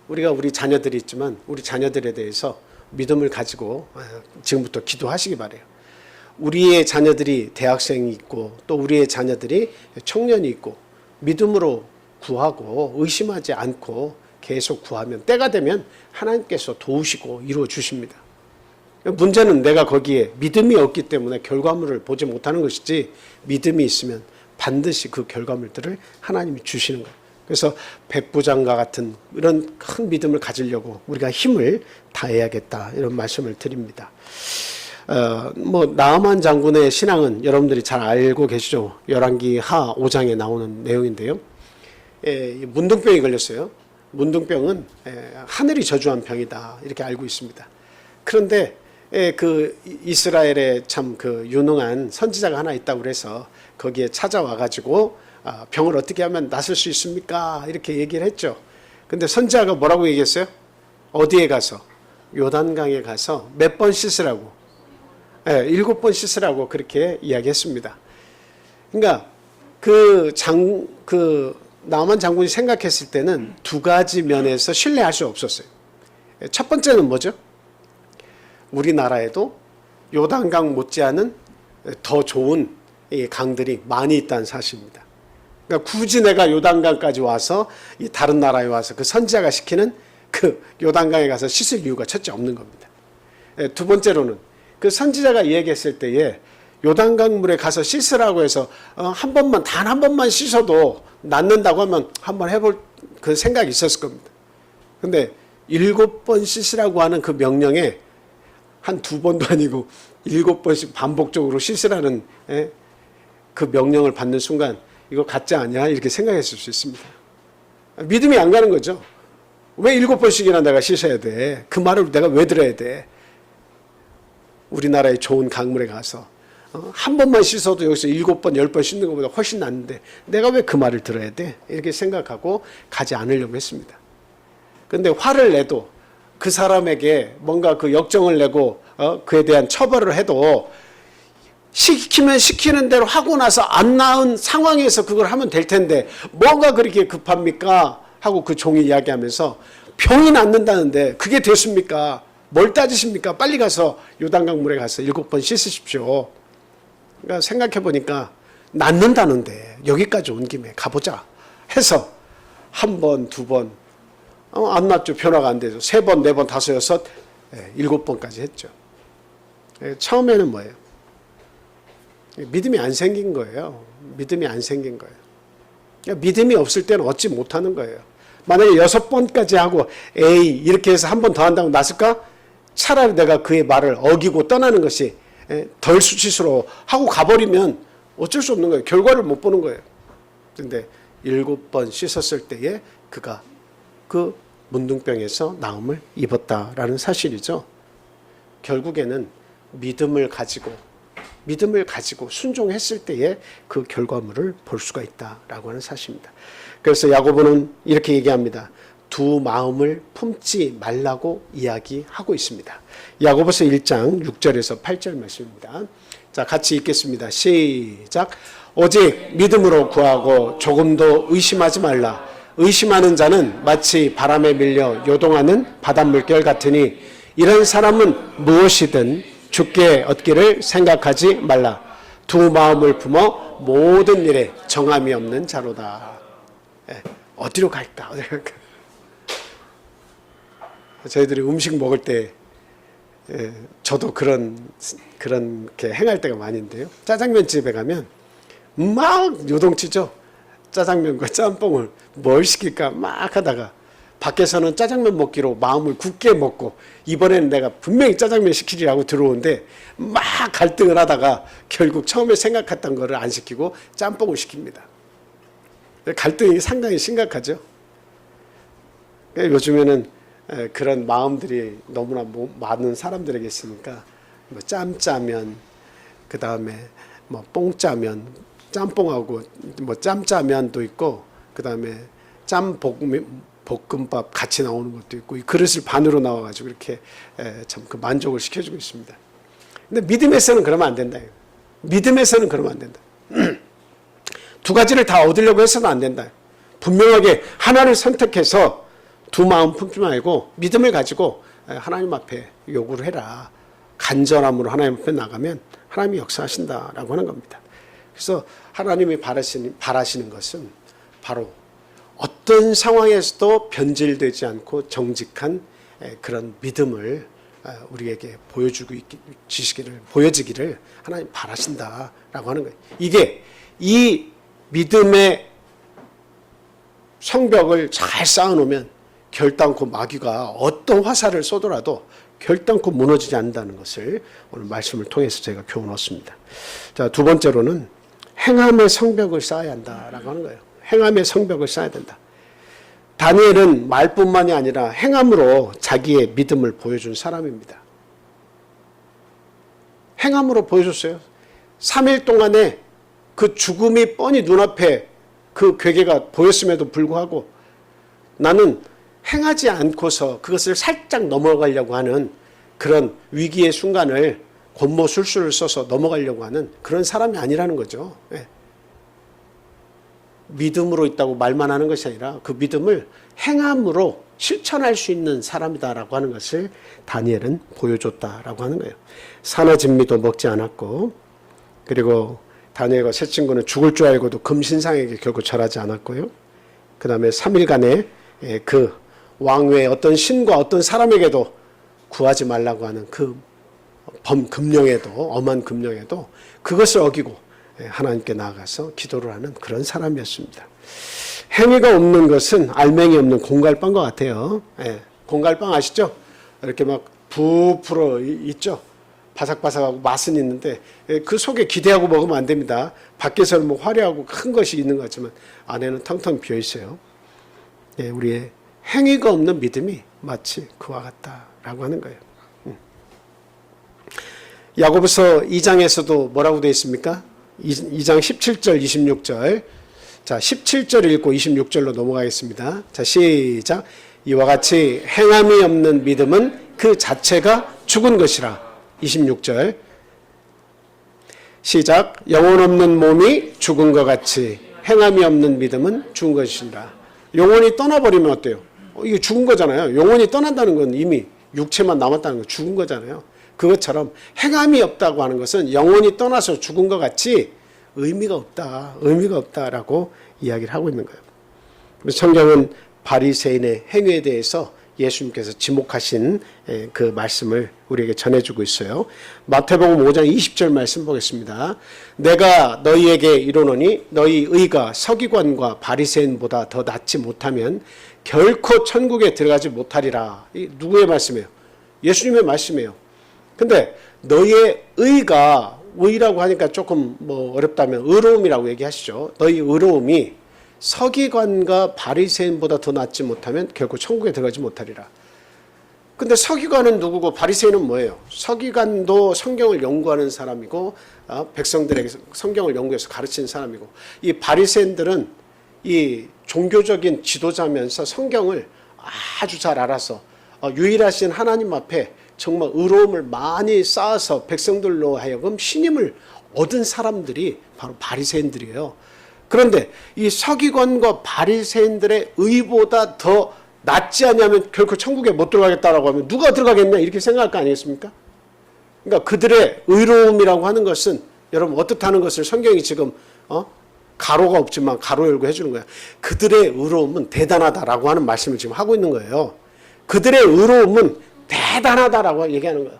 우리가 우리 자녀들이 있지만 우리 자녀들에 대해서 믿음을 가지고 지금부터 기도하시기 바래요. 우리의 자녀들이 대학생이 있고 또 우리의 자녀들이 청년이 있고 믿음으로 구하고 의심하지 않고 계속 구하면 때가 되면 하나님께서 도우시고 이루어 주십니다. 문제는 내가 거기에 믿음이 없기 때문에 결과물을 보지 못하는 것이지, 믿음이 있으면 반드시 그 결과물들을 하나님이 주시는 거예요. 그래서 백부장과 같은 이런 큰 믿음을 가지려고 우리가 힘을 다해야겠다, 이런 말씀을 드립니다. 나아만 장군의 신앙은 여러분들이 잘 알고 계시죠. 열왕기 하 5장에 나오는 내용인데요. 문둥병이 걸렸어요. 문둥병은 하늘이 저주한 병이다, 이렇게 알고 있습니다. 그런데 그 이스라엘에 참 그 유능한 선지자가 하나 있다고 그래서 거기에 찾아와 가지고 병을 어떻게 하면 낫을 수 있습니까? 이렇게 얘기를 했죠. 근데 선지자가 뭐라고 얘기했어요? 어디에 가서? 요단강에 가서 몇 번 씻으라고? 7번 씻으라고 그렇게 이야기했습니다. 그러니까 나만 장군이 생각했을 때는 두 가지 면에서 신뢰할 수 없었어요. 첫 번째는 뭐죠? 우리나라에도 요단강 못지않은 더 좋은 강들이 많이 있다는 사실입니다. 그러니까 굳이 내가 요단강까지 와서 다른 나라에 와서 그 선지자가 시키는 그 요단강에 가서 씻을 이유가 첫째 없는 겁니다. 두 번째로는 그 선지자가 얘기했을 때에 요단강 물에 가서 씻으라고 해서 한 번만, 단 한 번만 씻어도 낫는다고 하면 한번 해볼 그 생각이 있었을 겁니다. 근데 7번 씻으라고 하는 그 명령에 한 2번도 아니고 7번씩 반복적으로 씻으라는 그 명령을 받는 순간 이거 가짜 아니야? 이렇게 생각했을 수 있습니다. 믿음이 안 가는 거죠. 왜 7번씩이나 내가 씻어야 돼? 그 말을 내가 왜 들어야 돼? 우리나라의 좋은 강물에 가서 한 번만 씻어도 여기서 7번, 10번 씻는 것보다 훨씬 낫는데 내가 왜 그 말을 들어야 돼? 이렇게 생각하고 가지 않으려고 했습니다. 그런데 화를 내도 그 사람에게 뭔가 그 역정을 내고 그에 대한 처벌을 해도 시키면 시키는 대로 하고 나서 안 나은 상황에서 그걸 하면 될 텐데 뭐가 그렇게 급합니까? 하고 그 종이 이야기하면서 병이 낫는다는데 그게 됐습니까? 뭘 따지십니까? 빨리 가서 요단강 물에 가서 7번 씻으십시오. 그러니까 생각해 보니까 낫는다는데 여기까지 온 김에 가보자 해서 한 번, 2번, 안 낫죠. 변화가 안 되죠. 3번, 4번, 5, 6, 7번까지 했죠. 처음에는 뭐예요? 믿음이 안 생긴 거예요. 믿음이 안 생긴 거예요. 그러니까 믿음이 없을 때는 얻지 못하는 거예요. 만약에 6번까지 하고 에이 이렇게 해서 한 번 더 한다고 낫을까? 차라리 내가 그의 말을 어기고 떠나는 것이 덜 수치스러워 하고 가버리면 어쩔 수 없는 거예요. 결과를 못 보는 거예요. 그런데 7번 씻었을 때에 그가 그 문둥병에서 나음을 입었다라는 사실이죠. 결국에는 믿음을 가지고 순종했을 때에 그 결과물을 볼 수가 있다라고 하는 사실입니다. 그래서 야고보는 이렇게 얘기합니다. 두 마음을 품지 말라고 이야기하고 있습니다. 야고보서 1장 6절에서 8절 말씀입니다. 자, 같이 읽겠습니다. 시작. 오직 믿음으로 구하고 조금도 의심하지 말라. 의심하는 자는 마치 바람에 밀려 요동하는 바닷물결 같으니 이런 사람은 무엇이든 주께 얻기를 생각하지 말라. 두 마음을 품어 모든 일에 정함이 없는 자로다. 어디로 갈까? 저희들이 음식 먹을 때 저도 그렇게 행할 때가 많은데요. 짜장면 집에 가면 막 요동치죠. 짜장면과 짬뽕을 뭘 시킬까 막 하다가 밖에서는 짜장면 먹기로 마음을 굳게 먹고 이번에는 내가 분명히 짜장면 시키리라고 들어오는데 막 갈등을 하다가 결국 처음에 생각했던 거를 안 시키고 짬뽕을 시킵니다. 갈등이 상당히 심각하죠. 요즘에는 그런 마음들이 너무나 많은 사람들에게 있으니까 뭐 짬짜면, 그 다음에 뭐 뽕짜면, 짬뽕하고 뭐 짬짜면도 있고, 그 다음에 볶음밥 같이 나오는 것도 있고, 이 그릇을 반으로 나와가지고 이렇게 참 그 만족을 시켜주고 있습니다. 근데 믿음에서는 그러면 안 된다. 믿음에서는 그러면 안 된다. 두 가지를 다 얻으려고 해서는 안 된다. 분명하게 하나를 선택해서 두 마음 품지 말고 믿음을 가지고 하나님 앞에 요구를 해라. 간절함으로 하나님 앞에 나가면 하나님이 역사하신다라고 하는 겁니다. 그래서 하나님이 바라시는 것은 바로 어떤 상황에서도 변질되지 않고 정직한 그런 믿음을 우리에게 보여지기를 하나님 바라신다라고 하는 거예요. 이게 이 믿음의 성벽을 잘 쌓아놓으면 결단코 마귀가 어떤 화살을 쏘더라도 결단코 무너지지 않는다는 것을 오늘 말씀을 통해서 제가 교훈 얻습니다. 자, 두 번째로는 행함의 성벽을 쌓아야 한다라고 하는 거예요. 행함의 성벽을 쌓아야 된다. 다니엘은 말뿐만이 아니라 행함으로 자기의 믿음을 보여준 사람입니다. 행함으로 보여줬어요. 3일 동안에 그 죽음이 뻔히 눈앞에 그 괴계가 보였음에도 불구하고 나는 행하지 않고서 그것을 살짝 넘어가려고 하는 그런 위기의 순간을 권모술수를 써서 넘어가려고 하는 그런 사람이 아니라는 거죠. 예. 믿음으로 있다고 말만 하는 것이 아니라 그 믿음을 행함으로 실천할 수 있는 사람이다라고 하는 것을 다니엘은 보여줬다라고 하는 거예요. 산화진미도 먹지 않았고, 그리고 다니엘과 세 친구는 죽을 줄 알고도 금신상에게 결국 절하지 않았고요. 그 다음에 3일간의 그 왕외의 어떤 신과 어떤 사람에게도 구하지 말라고 하는 그 금령에도, 엄한 금령에도 그것을 어기고 하나님께 나아가서 기도를 하는 그런 사람이었습니다. 행위가 없는 것은 알맹이 없는 공갈빵과 같아요. 공갈빵 아시죠? 이렇게 막 부풀어 있죠? 바삭바삭하고 맛은 있는데 그 속에 기대하고 먹으면 안 됩니다. 밖에서는 뭐 화려하고 큰 것이 있는 것 같지만 안에는 텅텅 비어 있어요. 우리의 행위가 없는 믿음이 마치 그와 같다라고 하는 거예요. 야고보서 2장에서도 뭐라고 되어 있습니까? 2장 17절 26절. 자, 17절 읽고 26절로 넘어가겠습니다. 자, 시작. 이와 같이 행함이 없는 믿음은 그 자체가 죽은 것이라. 26절. 시작. 영혼 없는 몸이 죽은 것 같이 행함이 없는 믿음은 죽은 것이니라. 영혼이 떠나버리면 어때요? 이게 죽은 거잖아요. 영혼이 떠난다는 건 이미 육체만 남았다는 건 죽은 거잖아요. 그것처럼 행함이 없다고 하는 것은 영혼이 떠나서 죽은 것 같이 의미가 없다라고 이야기를 하고 있는 거예요. 성경은 바리새인의 행위에 대해서 예수님께서 지목하신 그 말씀을 우리에게 전해주고 있어요. 마태복음 5장 20절 말씀 보겠습니다. 내가 너희에게 이르노니 너희 의가 서기관과 바리새인보다 더 낫지 못하면 결코 천국에 들어가지 못하리라. 이 누구의 말씀이에요? 예수님의 말씀이에요. 근데 너희의 의라고 하니까 조금 뭐 어렵다면 의로움이라고 얘기하시죠. 너희 의로움이 서기관과 바리새인보다 더 낫지 못하면 결코 천국에 들어가지 못하리라. 근데 서기관은 누구고 바리새인은 뭐예요? 서기관도 성경을 연구하는 사람이고 백성들에게 성경을 연구해서 가르치는 사람이고, 이 바리새인들은 이 종교적인 지도자면서 성경을 아주 잘 알아서 유일하신 하나님 앞에 정말 의로움을 많이 쌓아서 백성들로 하여금 신임을 얻은 사람들이 바로 바리새인들이에요. 그런데 이 서기관과 바리새인들의 의보다 더 낫지 않냐면 결코 천국에 못 들어가겠다라고 하면 누가 들어가겠냐 이렇게 생각할 거 아니겠습니까? 그러니까 그들의 의로움이라고 하는 것은 여러분 어떻다는 것을 성경이 지금 가로가 없지만 가로 열고 해주는 거야. 그들의 의로움은 대단하다라고 하는 말씀을 지금 하고 있는 거예요. 그들의 의로움은 대단하다라고 얘기하는 거예요.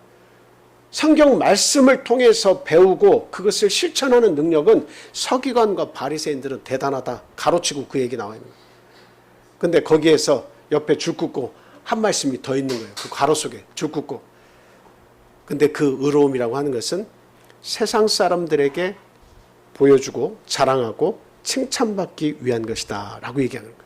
성경 말씀을 통해서 배우고 그것을 실천하는 능력은 서기관과 바리새인들은 대단하다. 가로치고 그 얘기 나와 있는 거예요. 근데 거기에서 옆에 줄 긋고 한 말씀이 더 있는 거예요. 그 가로 속에 줄 긋고. 근데 그 의로움이라고 하는 것은 세상 사람들에게 보여주고 자랑하고 칭찬받기 위한 것이다 라고 얘기하는 거예요.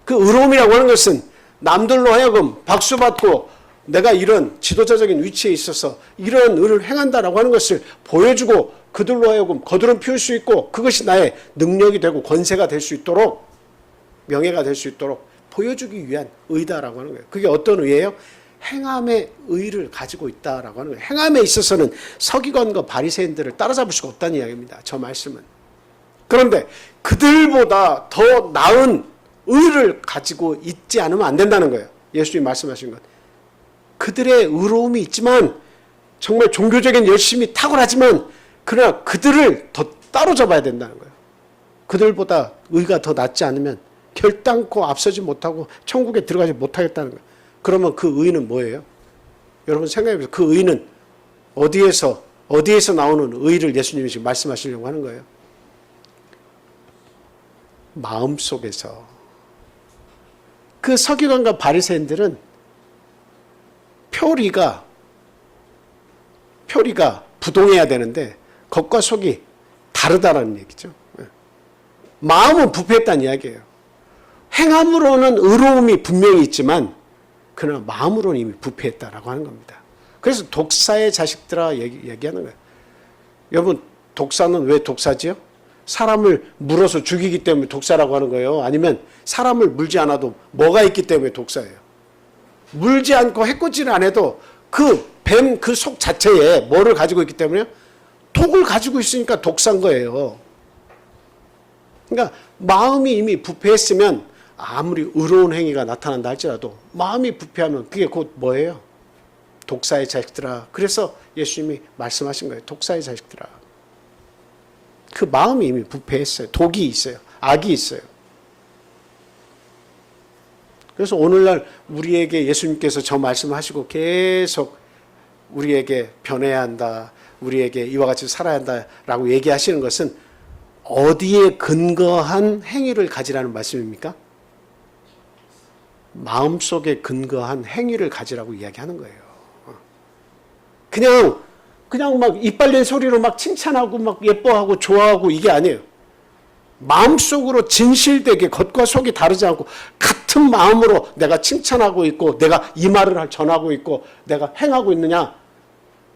그 의로움이라고 하는 것은 남들로 하여금 박수받고 내가 이런 지도자적인 위치에 있어서 이런 의를 행한다라고 하는 것을 보여주고 그들로 하여금 거드름 피울 수 있고 그것이 나의 능력이 되고 권세가 될 수 있도록, 명예가 될 수 있도록 보여주기 위한 의다라고 하는 거예요. 그게 어떤 의예요? 행함의 의를 가지고 있다라고 하는 거예요. 행함에 있어서는 서기관과 바리새인들을 따라잡을 수가 없다는 이야기입니다. 저 말씀은. 그런데 그들보다 더 나은 의를 가지고 있지 않으면 안 된다는 거예요. 예수님이 말씀하신 것. 그들의 의로움이 있지만 정말 종교적인 열심이 탁월하지만 그러나 그들을 더 따로잡아야 된다는 거예요. 그들보다 의가 더 낫지 않으면 결단코 앞서지 못하고 천국에 들어가지 못하겠다는 거예요. 그러면 그 의는 뭐예요? 여러분 생각해 보세요. 그 의는 어디에서 나오는 의를 예수님이 지금 말씀하시려고 하는 거예요? 마음속에서. 그 서기관과 바리새인들은 표리가 부동해야 되는데 겉과 속이 다르다라는 얘기죠. 마음은 부패했다는 이야기예요. 행함으로는 의로움이 분명히 있지만 그러나 마음으로는 이미 부패했다라고 하는 겁니다. 그래서 독사의 자식들아 얘기하는 거예요. 여러분 독사는 왜 독사지요? 사람을 물어서 죽이기 때문에 독사라고 하는 거예요? 아니면 사람을 물지 않아도 뭐가 있기 때문에 독사예요? 물지 않고 해코지를 안 해도 그 뱀 그 속 자체에 뭐를 가지고 있기 때문에요? 독을 가지고 있으니까 독사인 거예요. 그러니까 마음이 이미 부패했으면 아무리 의로운 행위가 나타난다 할지라도 마음이 부패하면 그게 곧 뭐예요? 독사의 자식들아. 그래서 예수님이 말씀하신 거예요. 독사의 자식들아. 그 마음이 이미 부패했어요. 독이 있어요. 악이 있어요. 그래서 오늘날 우리에게 예수님께서 저 말씀하시고 계속 우리에게 변해야 한다. 우리에게 이와 같이 살아야 한다라고 얘기하시는 것은 어디에 근거한 행위를 가지라는 말씀입니까? 마음속에 근거한 행위를 가지라고 이야기하는 거예요. 그냥 막 이빨린 소리로 막 칭찬하고 막 예뻐하고 좋아하고 이게 아니에요. 마음속으로 진실되게 겉과 속이 다르지 않고 같은 마음으로 내가 칭찬하고 있고 내가 이 말을 전하고 있고 내가 행하고 있느냐.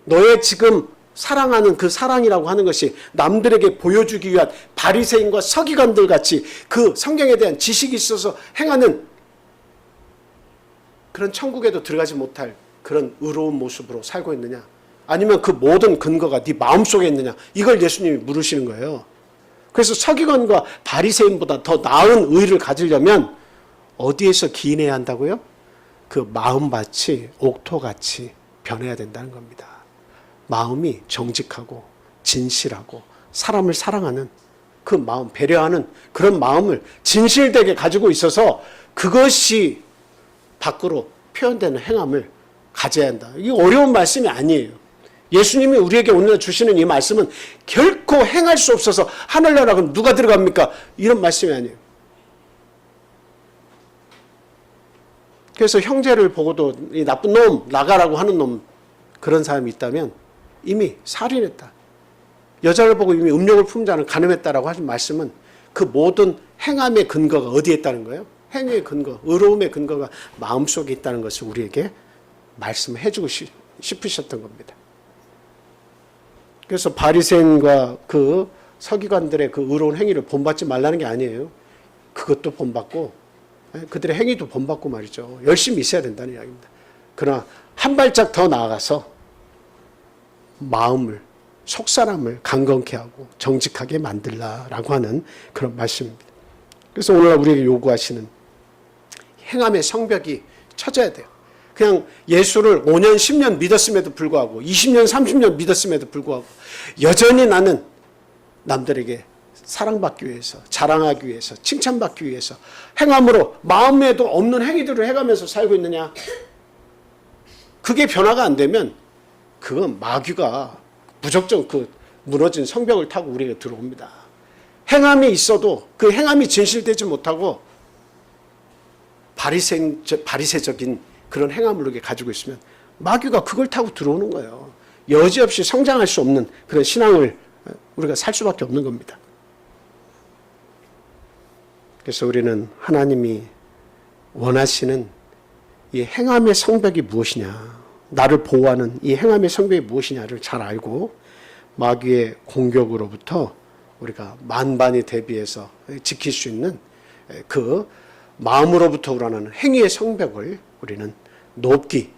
너의 지금 사랑하는 그 사랑이라고 하는 것이 남들에게 보여주기 위한 바리새인과 서기관들 같이 그 성경에 대한 지식이 있어서 행하는 그런 천국에도 들어가지 못할 그런 의로운 모습으로 살고 있느냐. 아니면 그 모든 근거가 네 마음속에 있느냐. 이걸 예수님이 물으시는 거예요. 그래서 서기관과 바리새인보다 더 나은 의를 가지려면 어디에서 기인해야 한다고요? 그 마음밭이 옥토같이 변해야 된다는 겁니다. 마음이 정직하고 진실하고 사람을 사랑하는 그 마음, 배려하는 그런 마음을 진실되게 가지고 있어서 그것이 밖으로 표현되는 행함을 가져야 한다. 이게 어려운 말씀이 아니에요. 예수님이 우리에게 오늘 주시는 이 말씀은 결코 행할 수 없어서 하늘나라 그럼 누가 들어갑니까? 이런 말씀이 아니에요. 그래서 형제를 보고도 이 나쁜 놈, 나가라고 하는 놈 그런 사람이 있다면 이미 살인했다. 여자를 보고 이미 음욕을 품자는 간음했다라고 하신 말씀은 그 모든 행함의 근거가 어디에 있다는 거예요? 행위의 근거, 의로움의 근거가 마음속에 있다는 것을 우리에게 말씀해 주고 싶으셨던 겁니다. 그래서 바리새인과 그 서기관들의 그 의로운 행위를 본받지 말라는 게 아니에요. 그것도 본받고 그들의 행위도 본받고 말이죠. 열심히 있어야 된다는 이야기입니다. 그러나 한 발짝 더 나아가서 마음을, 속사람을 강건케 하고 정직하게 만들라라고 하는 그런 말씀입니다. 그래서 오늘날 우리에게 요구하시는 행함의 성벽이 쳐져야 돼요. 그냥 예수를 5년, 10년 믿었음에도 불구하고 20년, 30년 믿었음에도 불구하고 여전히 나는 남들에게 사랑받기 위해서, 자랑하기 위해서, 칭찬받기 위해서 행함으로 마음에도 없는 행위들을 해가면서 살고 있느냐. 그게 변화가 안 되면 그건 마귀가 무작정 그 무너진 성벽을 타고 우리에게 들어옵니다. 행함이 있어도 그 행함이 진실되지 못하고 바리새적인 그런 행함을 이렇게 가지고 있으면 마귀가 그걸 타고 들어오는 거예요. 여지없이 성장할 수 없는 그런 신앙을 우리가 살 수밖에 없는 겁니다. 그래서 우리는 하나님이 원하시는 이 행함의 성벽이 무엇이냐, 나를 보호하는 이 행함의 성벽이 무엇이냐를 잘 알고 마귀의 공격으로부터 우리가 만반히 대비해서 지킬 수 있는 그 마음으로부터 우러나는 행위의 성벽을 우리는 높게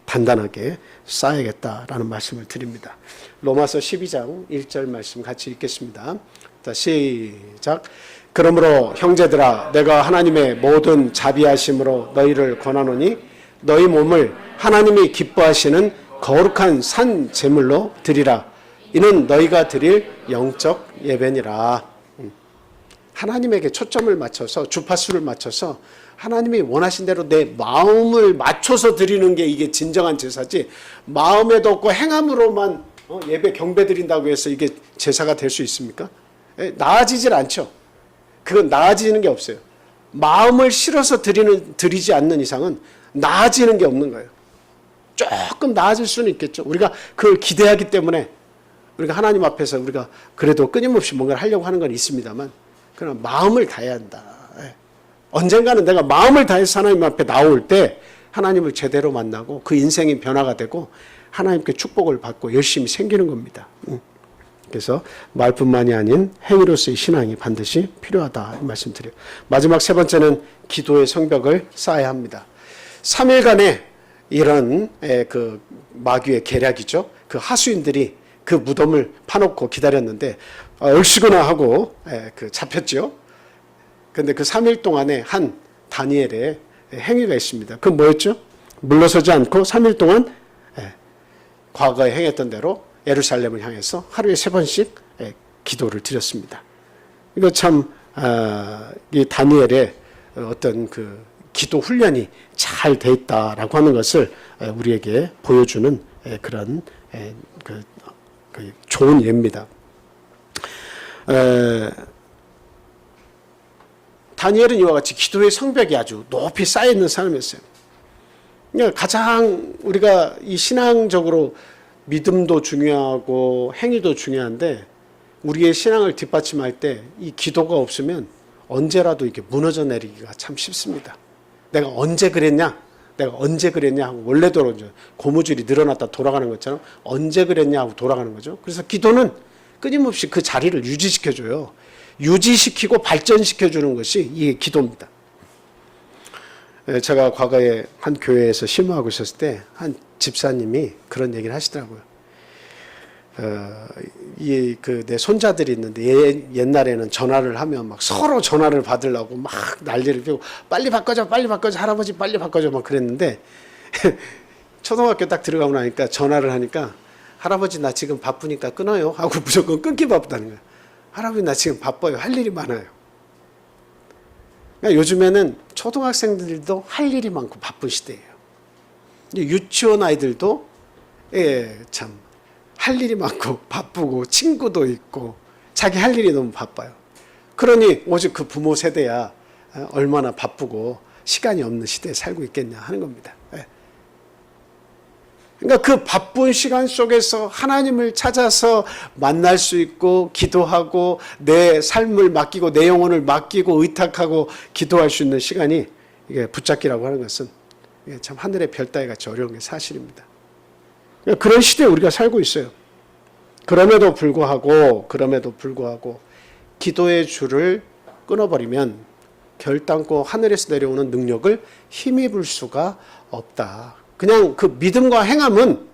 단단하게 쌓아야겠다라는 말씀을 드립니다. 로마서 12장 1절 말씀 같이 읽겠습니다. 자, 시작. 그러므로 형제들아 내가 하나님의 모든 자비하심으로 너희를 권하노니 너희 몸을 하나님이 기뻐하시는 거룩한 산 제물로 드리라. 이는 너희가 드릴 영적 예배니라. 하나님에게 초점을 맞춰서 주파수를 맞춰서 하나님이 원하신 대로 내 마음을 맞춰서 드리는 게 이게 진정한 제사지, 마음에도 없고 행함으로만 예배 경배 드린다고 해서 이게 제사가 될 수 있습니까? 나아지질 않죠. 그건 나아지는 게 없어요. 마음을 실어서 드리지 않는 이상은 나아지는 게 없는 거예요. 조금 나아질 수는 있겠죠. 우리가 그걸 기대하기 때문에 우리가 하나님 앞에서 우리가 그래도 끊임없이 뭔가를 하려고 하는 건 있습니다만, 그러나 마음을 다해야 한다. 언젠가는 내가 마음을 다해서 하나님 앞에 나올 때 하나님을 제대로 만나고 그 인생이 변화가 되고 하나님께 축복을 받고 열심히 생기는 겁니다. 그래서 말뿐만이 아닌 행위로서의 신앙이 반드시 필요하다 이 말씀드려요. 마지막 세 번째는 기도의 성벽을 쌓아야 합니다. 3일간의 이런 그 마귀의 계략이죠. 그 하수인들이 그 무덤을 파놓고 기다렸는데 얼씨구나 하고 그 잡혔죠. 그런데 그 3일 동안에 한 다니엘의 행위가 있습니다. 그 뭐였죠? 물러서지 않고 3일 동안 과거에 행했던 대로 예루살렘을 향해서 하루에 3번씩 기도를 드렸습니다. 이거 참 이 다니엘의 어떤 그 기도 훈련이 잘 돼 있다라고 하는 것을 우리에게 보여주는 그런 그 좋은 예입니다. 다니엘은 이와 같이 기도의 성벽이 아주 높이 쌓여 있는 사람이었어요. 그러니까 가장 우리가 이 신앙적으로 믿음도 중요하고 행위도 중요한데 우리의 신앙을 뒷받침할 때 이 기도가 없으면 언제라도 이렇게 무너져 내리기가 참 쉽습니다. 내가 언제 그랬냐? 내가 언제 그랬냐 하고 원래대로 고무줄이 늘어났다 돌아가는 것처럼 언제 그랬냐 하고 돌아가는 거죠. 그래서 기도는 끊임없이 그 자리를 유지시켜줘요. 유지시키고 발전시켜주는 것이 이 기도입니다. 제가 과거에 한 교회에서 심호하고 있었을 때 한 집사님이 그런 얘기를 하시더라고요. 내 손자들이 있는데 옛날에는 전화를 하면 막 서로 전화를 받으려고 막 난리를 피우고 빨리 바꿔줘 할아버지 빨리 바꿔줘 막 그랬는데 초등학교 딱 들어가고 나니까 전화를 하니까 할아버지 나 지금 바쁘니까 끊어요 하고 무조건 끊기 바쁘다는 거예요. 할아버지 나 지금 바빠요. 할 일이 많아요. 그러니까 요즘에는 초등학생들도 할 일이 많고 바쁜 시대예요. 유치원 아이들도 참 할 일이 많고 바쁘고 친구도 있고 자기 할 일이 너무 바빠요. 그러니 오직 그 부모 세대야 얼마나 바쁘고 시간이 없는 시대에 살고 있겠냐 하는 겁니다. 그러니까 그 바쁜 시간 속에서 하나님을 찾아서 만날 수 있고 기도하고 내 삶을 맡기고 내 영혼을 맡기고 의탁하고 기도할 수 있는 시간이 이게 붙잡기라고 하는 것은 참 하늘의 별 따위 같이 어려운 게 사실입니다. 그런 시대에 우리가 살고 있어요. 그럼에도 불구하고 기도의 줄을 끊어버리면 결단코 하늘에서 내려오는 능력을 힘입을 수가 없다. 그냥 그 믿음과 행함은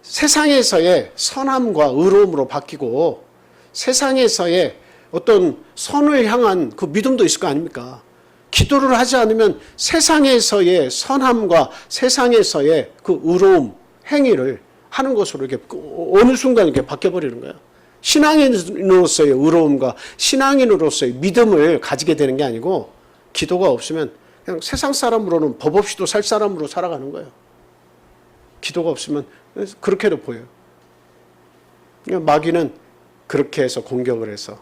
세상에서의 선함과 의로움으로 바뀌고 세상에서의 어떤 선을 향한 그 믿음도 있을 거 아닙니까? 기도를 하지 않으면 세상에서의 선함과 세상에서의 그 의로움, 행위를 하는 것으로 이렇게 어느 순간 이렇게 바뀌어버리는 거예요. 신앙인으로서의 의로움과 신앙인으로서의 믿음을 가지게 되는 게 아니고 기도가 없으면 그냥 세상 사람으로는 법 없이도 살 사람으로 살아가는 거예요. 기도가 없으면 그렇게도 보여요. 마귀는 그렇게 해서 공격을 해서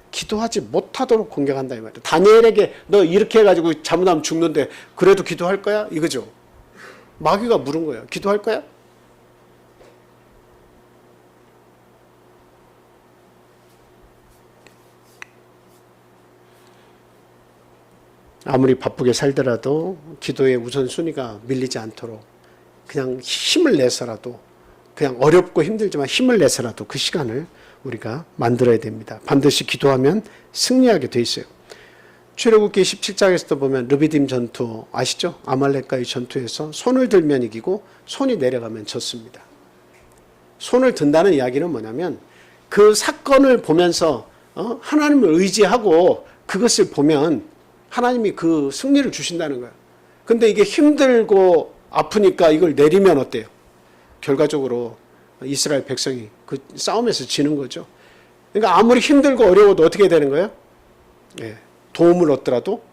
기도하지 못하도록 공격한다 이 말이에요. 다니엘에게 너 이렇게 해가지고 잘못하면 죽는데 그래도 기도할 거야? 이거죠. 마귀가 물은 거예요. 기도할 거야? 아무리 바쁘게 살더라도 기도의 우선순위가 밀리지 않도록 그냥 힘을 내서라도 그냥 어렵고 힘들지만 힘을 내서라도 그 시간을 우리가 만들어야 됩니다. 반드시 기도하면 승리하게 돼 있어요. 출애굽기 17장에서도 보면 르비딤 전투 아시죠? 아말렉과의 전투에서 손을 들면 이기고 손이 내려가면 졌습니다. 손을 든다는 이야기는 뭐냐면 그 사건을 보면서 하나님을 의지하고 그것을 보면 하나님이 그 승리를 주신다는 거예요. 근데 이게 힘들고 아프니까 이걸 내리면 어때요? 결과적으로 이스라엘 백성이 그 싸움에서 지는 거죠. 그러니까 아무리 힘들고 어려워도 어떻게 되는 거예요? 예, 도움을 얻더라도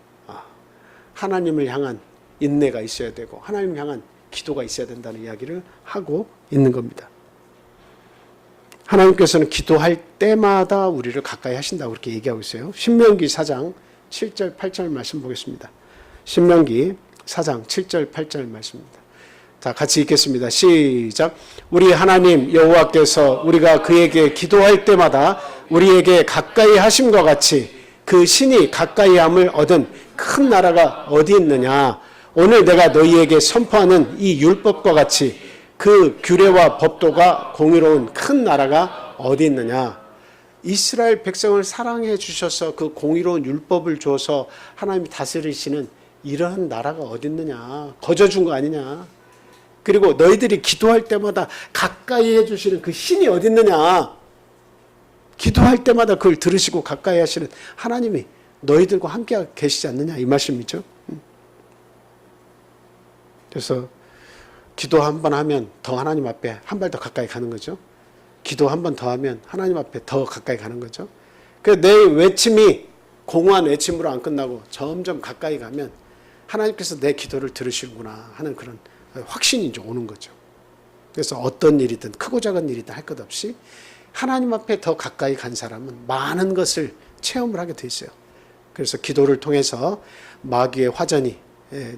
하나님을 향한 인내가 있어야 되고 하나님을 향한 기도가 있어야 된다는 이야기를 하고 있는 겁니다. 하나님께서는 기도할 때마다 우리를 가까이 하신다고 그렇게 얘기하고 있어요. 신명기 4장 7절 8절 말씀 보겠습니다. 신명기 4장 7절 8절 말씀입니다. 자, 같이 읽겠습니다. 시작. 우리 하나님 여호와께서 우리가 그에게 기도할 때마다 우리에게 가까이 하심과 같이 그 신이 가까이함을 얻은 큰 나라가 어디 있느냐. 오늘 내가 너희에게 선포하는 이 율법과 같이 그 규례와 법도가 공의로운 큰 나라가 어디 있느냐. 이스라엘 백성을 사랑해 주셔서 그 공의로운 율법을 줘서 하나님이 다스리시는 이러한 나라가 어디 있느냐. 거저 준 거 아니냐. 그리고 너희들이 기도할 때마다 가까이 해주시는 그 신이 어디 있느냐. 기도할 때마다 그걸 들으시고 가까이 하시는 하나님이 너희들과 함께 계시지 않느냐 이 말씀이죠. 그래서 기도 한 번 하면 더 하나님 앞에 한 발 더 가까이 가는 거죠. 기도 한 번 더 하면 하나님 앞에 더 가까이 가는 거죠. 그래서 내 외침이 공허한 외침으로 안 끝나고 점점 가까이 가면 하나님께서 내 기도를 들으시는구나 하는 그런 확신이 이제 오는 거죠. 그래서 어떤 일이든 크고 작은 일이든 할 것 없이 하나님 앞에 더 가까이 간 사람은 많은 것을 체험을 하게 돼 있어요. 그래서 기도를 통해서 마귀의 화전이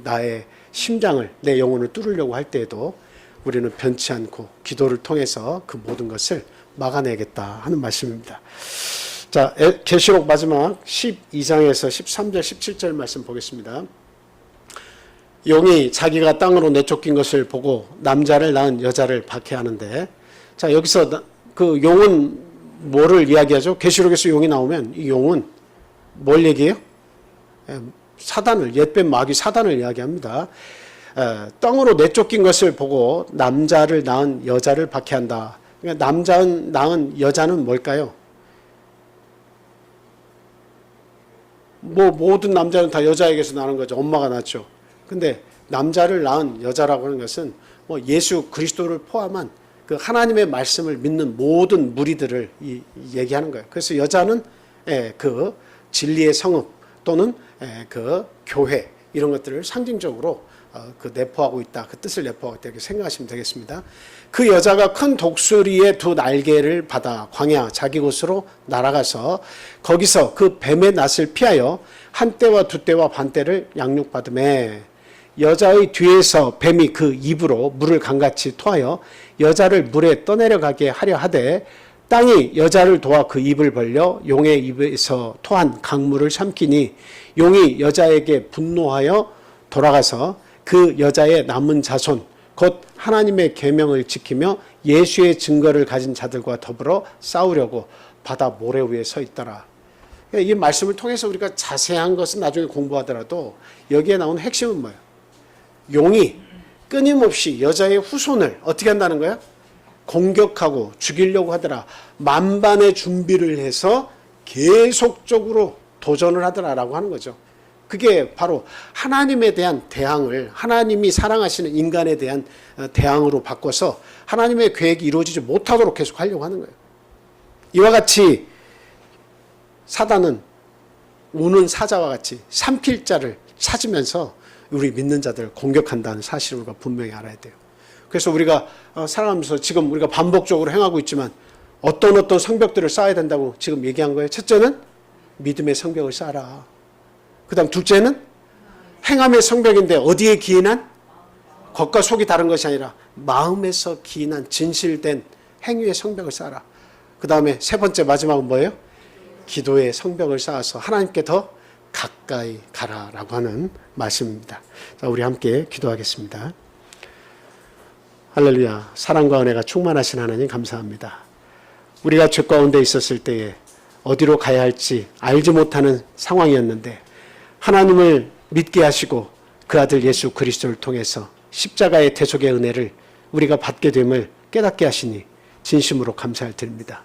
나의 심장을, 내 영혼을 뚫으려고 할 때에도 우리는 변치 않고 기도를 통해서 그 모든 것을 막아내겠다 하는 말씀입니다. 자, 계시록 마지막 12장에서 13절, 17절 말씀 보겠습니다. 용이 자기가 땅으로 내쫓긴 것을 보고 남자를 낳은 여자를 박해하는데, 자, 여기서 그 용은 뭐를 이야기하죠? 계시록에서 용이 나오면 이 용은 뭘 얘기해요? 사단을, 옛뱀 마귀 사단을 이야기합니다. 땅으로 내쫓긴 것을 보고 남자를 낳은 여자를 박해한다. 그러니까 남자는 낳은 여자는 뭘까요? 뭐 모든 남자는 다 여자에게서 나는 거죠. 엄마가 낳죠. 근데 남자를 낳은 여자라고 하는 것은 뭐 예수 그리스도를 포함한 그 하나님의 말씀을 믿는 모든 무리들을 얘기하는 거예요. 그래서 여자는 그 진리의 성읍 또는 그 교회 이런 것들을 상징적으로 그 내포하고 있다. 그 뜻을 내포하고 있다. 이렇게 생각하시면 되겠습니다. 그 여자가 큰 독수리의 두 날개를 받아 광야 자기 곳으로 날아가서 거기서 그 뱀의 낯을 피하여 한 때와 두 때와 반 때를 양육받음에 여자의 뒤에서 뱀이 그 입으로 물을 강같이 토하여 여자를 물에 떠내려가게 하려 하되 땅이 여자를 도와 그 입을 벌려 용의 입에서 토한 강물을 삼키니 용이 여자에게 분노하여 돌아가서 그 여자의 남은 자손 곧 하나님의 계명을 지키며 예수의 증거를 가진 자들과 더불어 싸우려고 바다 모래 위에 서 있더라. 이 말씀을 통해서 우리가 자세한 것은 나중에 공부하더라도 여기에 나오는 핵심은 뭐예요? 용이 끊임없이 여자의 후손을 어떻게 한다는 거예요? 공격하고 죽이려고 하더라. 만반의 준비를 해서 계속적으로 도전을 하더라라고 하는 거죠. 그게 바로 하나님에 대한 대항을 하나님이 사랑하시는 인간에 대한 대항으로 바꿔서 하나님의 계획이 이루어지지 못하도록 계속 하려고 하는 거예요. 이와 같이 사단은 우는 사자와 같이 삼킬 자를 찾으면서 우리 믿는 자들을 공격한다는 사실을 우리가 분명히 알아야 돼요. 그래서 우리가 살아가면서 지금 우리가 반복적으로 행하고 있지만 어떤 성벽들을 쌓아야 된다고 지금 얘기한 거예요. 첫째는 믿음의 성벽을 쌓아라. 그 다음 둘째는 행함의 성벽인데 어디에 기인한? 겉과 속이 다른 것이 아니라 마음에서 기인한 진실된 행위의 성벽을 쌓아라. 그 다음에 세 번째 마지막은 뭐예요? 기도의 성벽을 쌓아서 하나님께 더 가까이 가라라고 하는 말씀입니다. 자, 우리 함께 기도하겠습니다. 할렐루야. 사랑과 은혜가 충만하신 하나님 감사합니다. 우리가 죄 가운데 있었을 때에 어디로 가야 할지 알지 못하는 상황이었는데 하나님을 믿게 하시고 그 아들 예수 그리스도를 통해서 십자가의 대속의 은혜를 우리가 받게 됨을 깨닫게 하시니 진심으로 감사를 드립니다.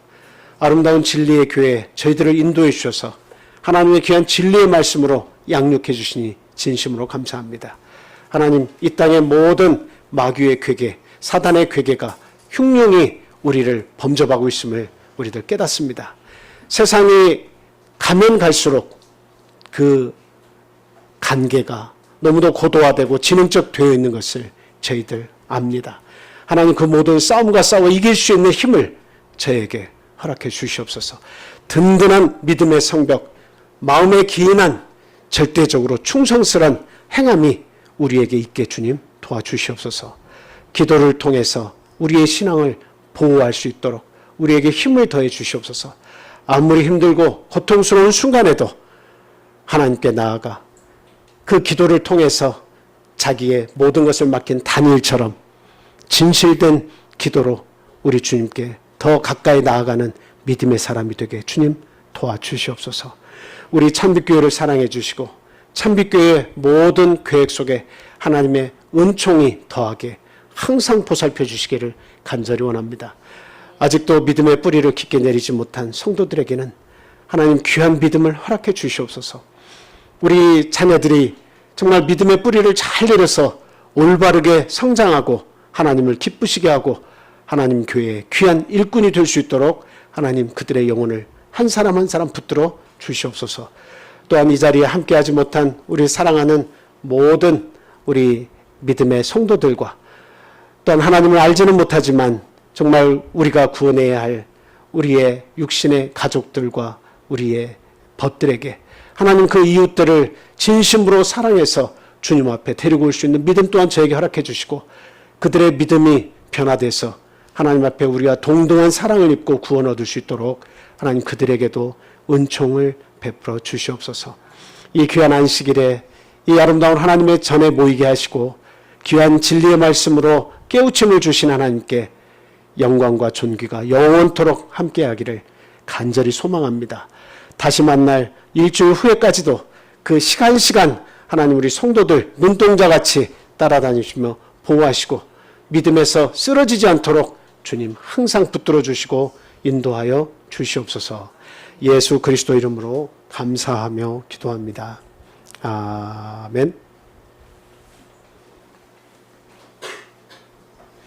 아름다운 진리의 교회 저희들을 인도해 주셔서 하나님의 귀한 진리의 말씀으로 양육해 주시니 진심으로 감사합니다. 하나님 이 땅의 모든 마귀의 괴계, 사단의 괴계가 흉흉히 우리를 범접하고 있음을 우리들 깨닫습니다. 세상이 가면 갈수록 그 관계가 너무도 고도화되고 지능적 되어 있는 것을 저희들 압니다. 하나님 그 모든 싸움과 싸워 이길 수 있는 힘을 저에게 허락해 주시옵소서. 든든한 믿음의 성벽, 마음에 기인한 절대적으로 충성스러운 행함이 우리에게 있게 주님 도와주시옵소서. 기도를 통해서 우리의 신앙을 보호할 수 있도록 우리에게 힘을 더해 주시옵소서. 아무리 힘들고 고통스러운 순간에도 하나님께 나아가 그 기도를 통해서 자기의 모든 것을 맡긴 다니엘처럼 진실된 기도로 우리 주님께 더 가까이 나아가는 믿음의 사람이 되게 주님 도와주시옵소서. 우리 참빛교회를 사랑해 주시고 참빛교회의 모든 계획 속에 하나님의 은총이 더하게 항상 보살펴 주시기를 간절히 원합니다. 아직도 믿음의 뿌리를 깊게 내리지 못한 성도들에게는 하나님 귀한 믿음을 허락해 주시옵소서. 우리 자녀들이 정말 믿음의 뿌리를 잘 내려서 올바르게 성장하고 하나님을 기쁘시게 하고 하나님 교회의 귀한 일꾼이 될 수 있도록 하나님 그들의 영혼을 한 사람 한 사람 붙들어 주시옵소서. 또한 이 자리에 함께하지 못한 우리 사랑하는 모든 우리 믿음의 성도들과 또한 하나님을 알지는 못하지만 정말 우리가 구원해야 할 우리의 육신의 가족들과 우리의 벗들에게 하나님 그 이웃들을 진심으로 사랑해서 주님 앞에 데리고 올 수 있는 믿음 또한 저에게 허락해 주시고 그들의 믿음이 변화돼서 하나님 앞에 우리가 동등한 사랑을 입고 구원 얻을 수 있도록 하나님 그들에게도 은총을 베풀어 주시옵소서. 이 귀한 안식일에 이 아름다운 하나님의 전에 모이게 하시고 귀한 진리의 말씀으로 깨우침을 주신 하나님께 영광과 존귀가 영원토록 함께하기를 간절히 소망합니다. 다시 만날 일주일 후에까지도 그 시간 하나님 우리 성도들 눈동자같이 따라다니시며 보호하시고 믿음에서 쓰러지지 않도록 주님 항상 붙들어 주시고 인도하여 주시옵소서. 예수 그리스도 이름으로 감사하며 기도합니다. 아멘.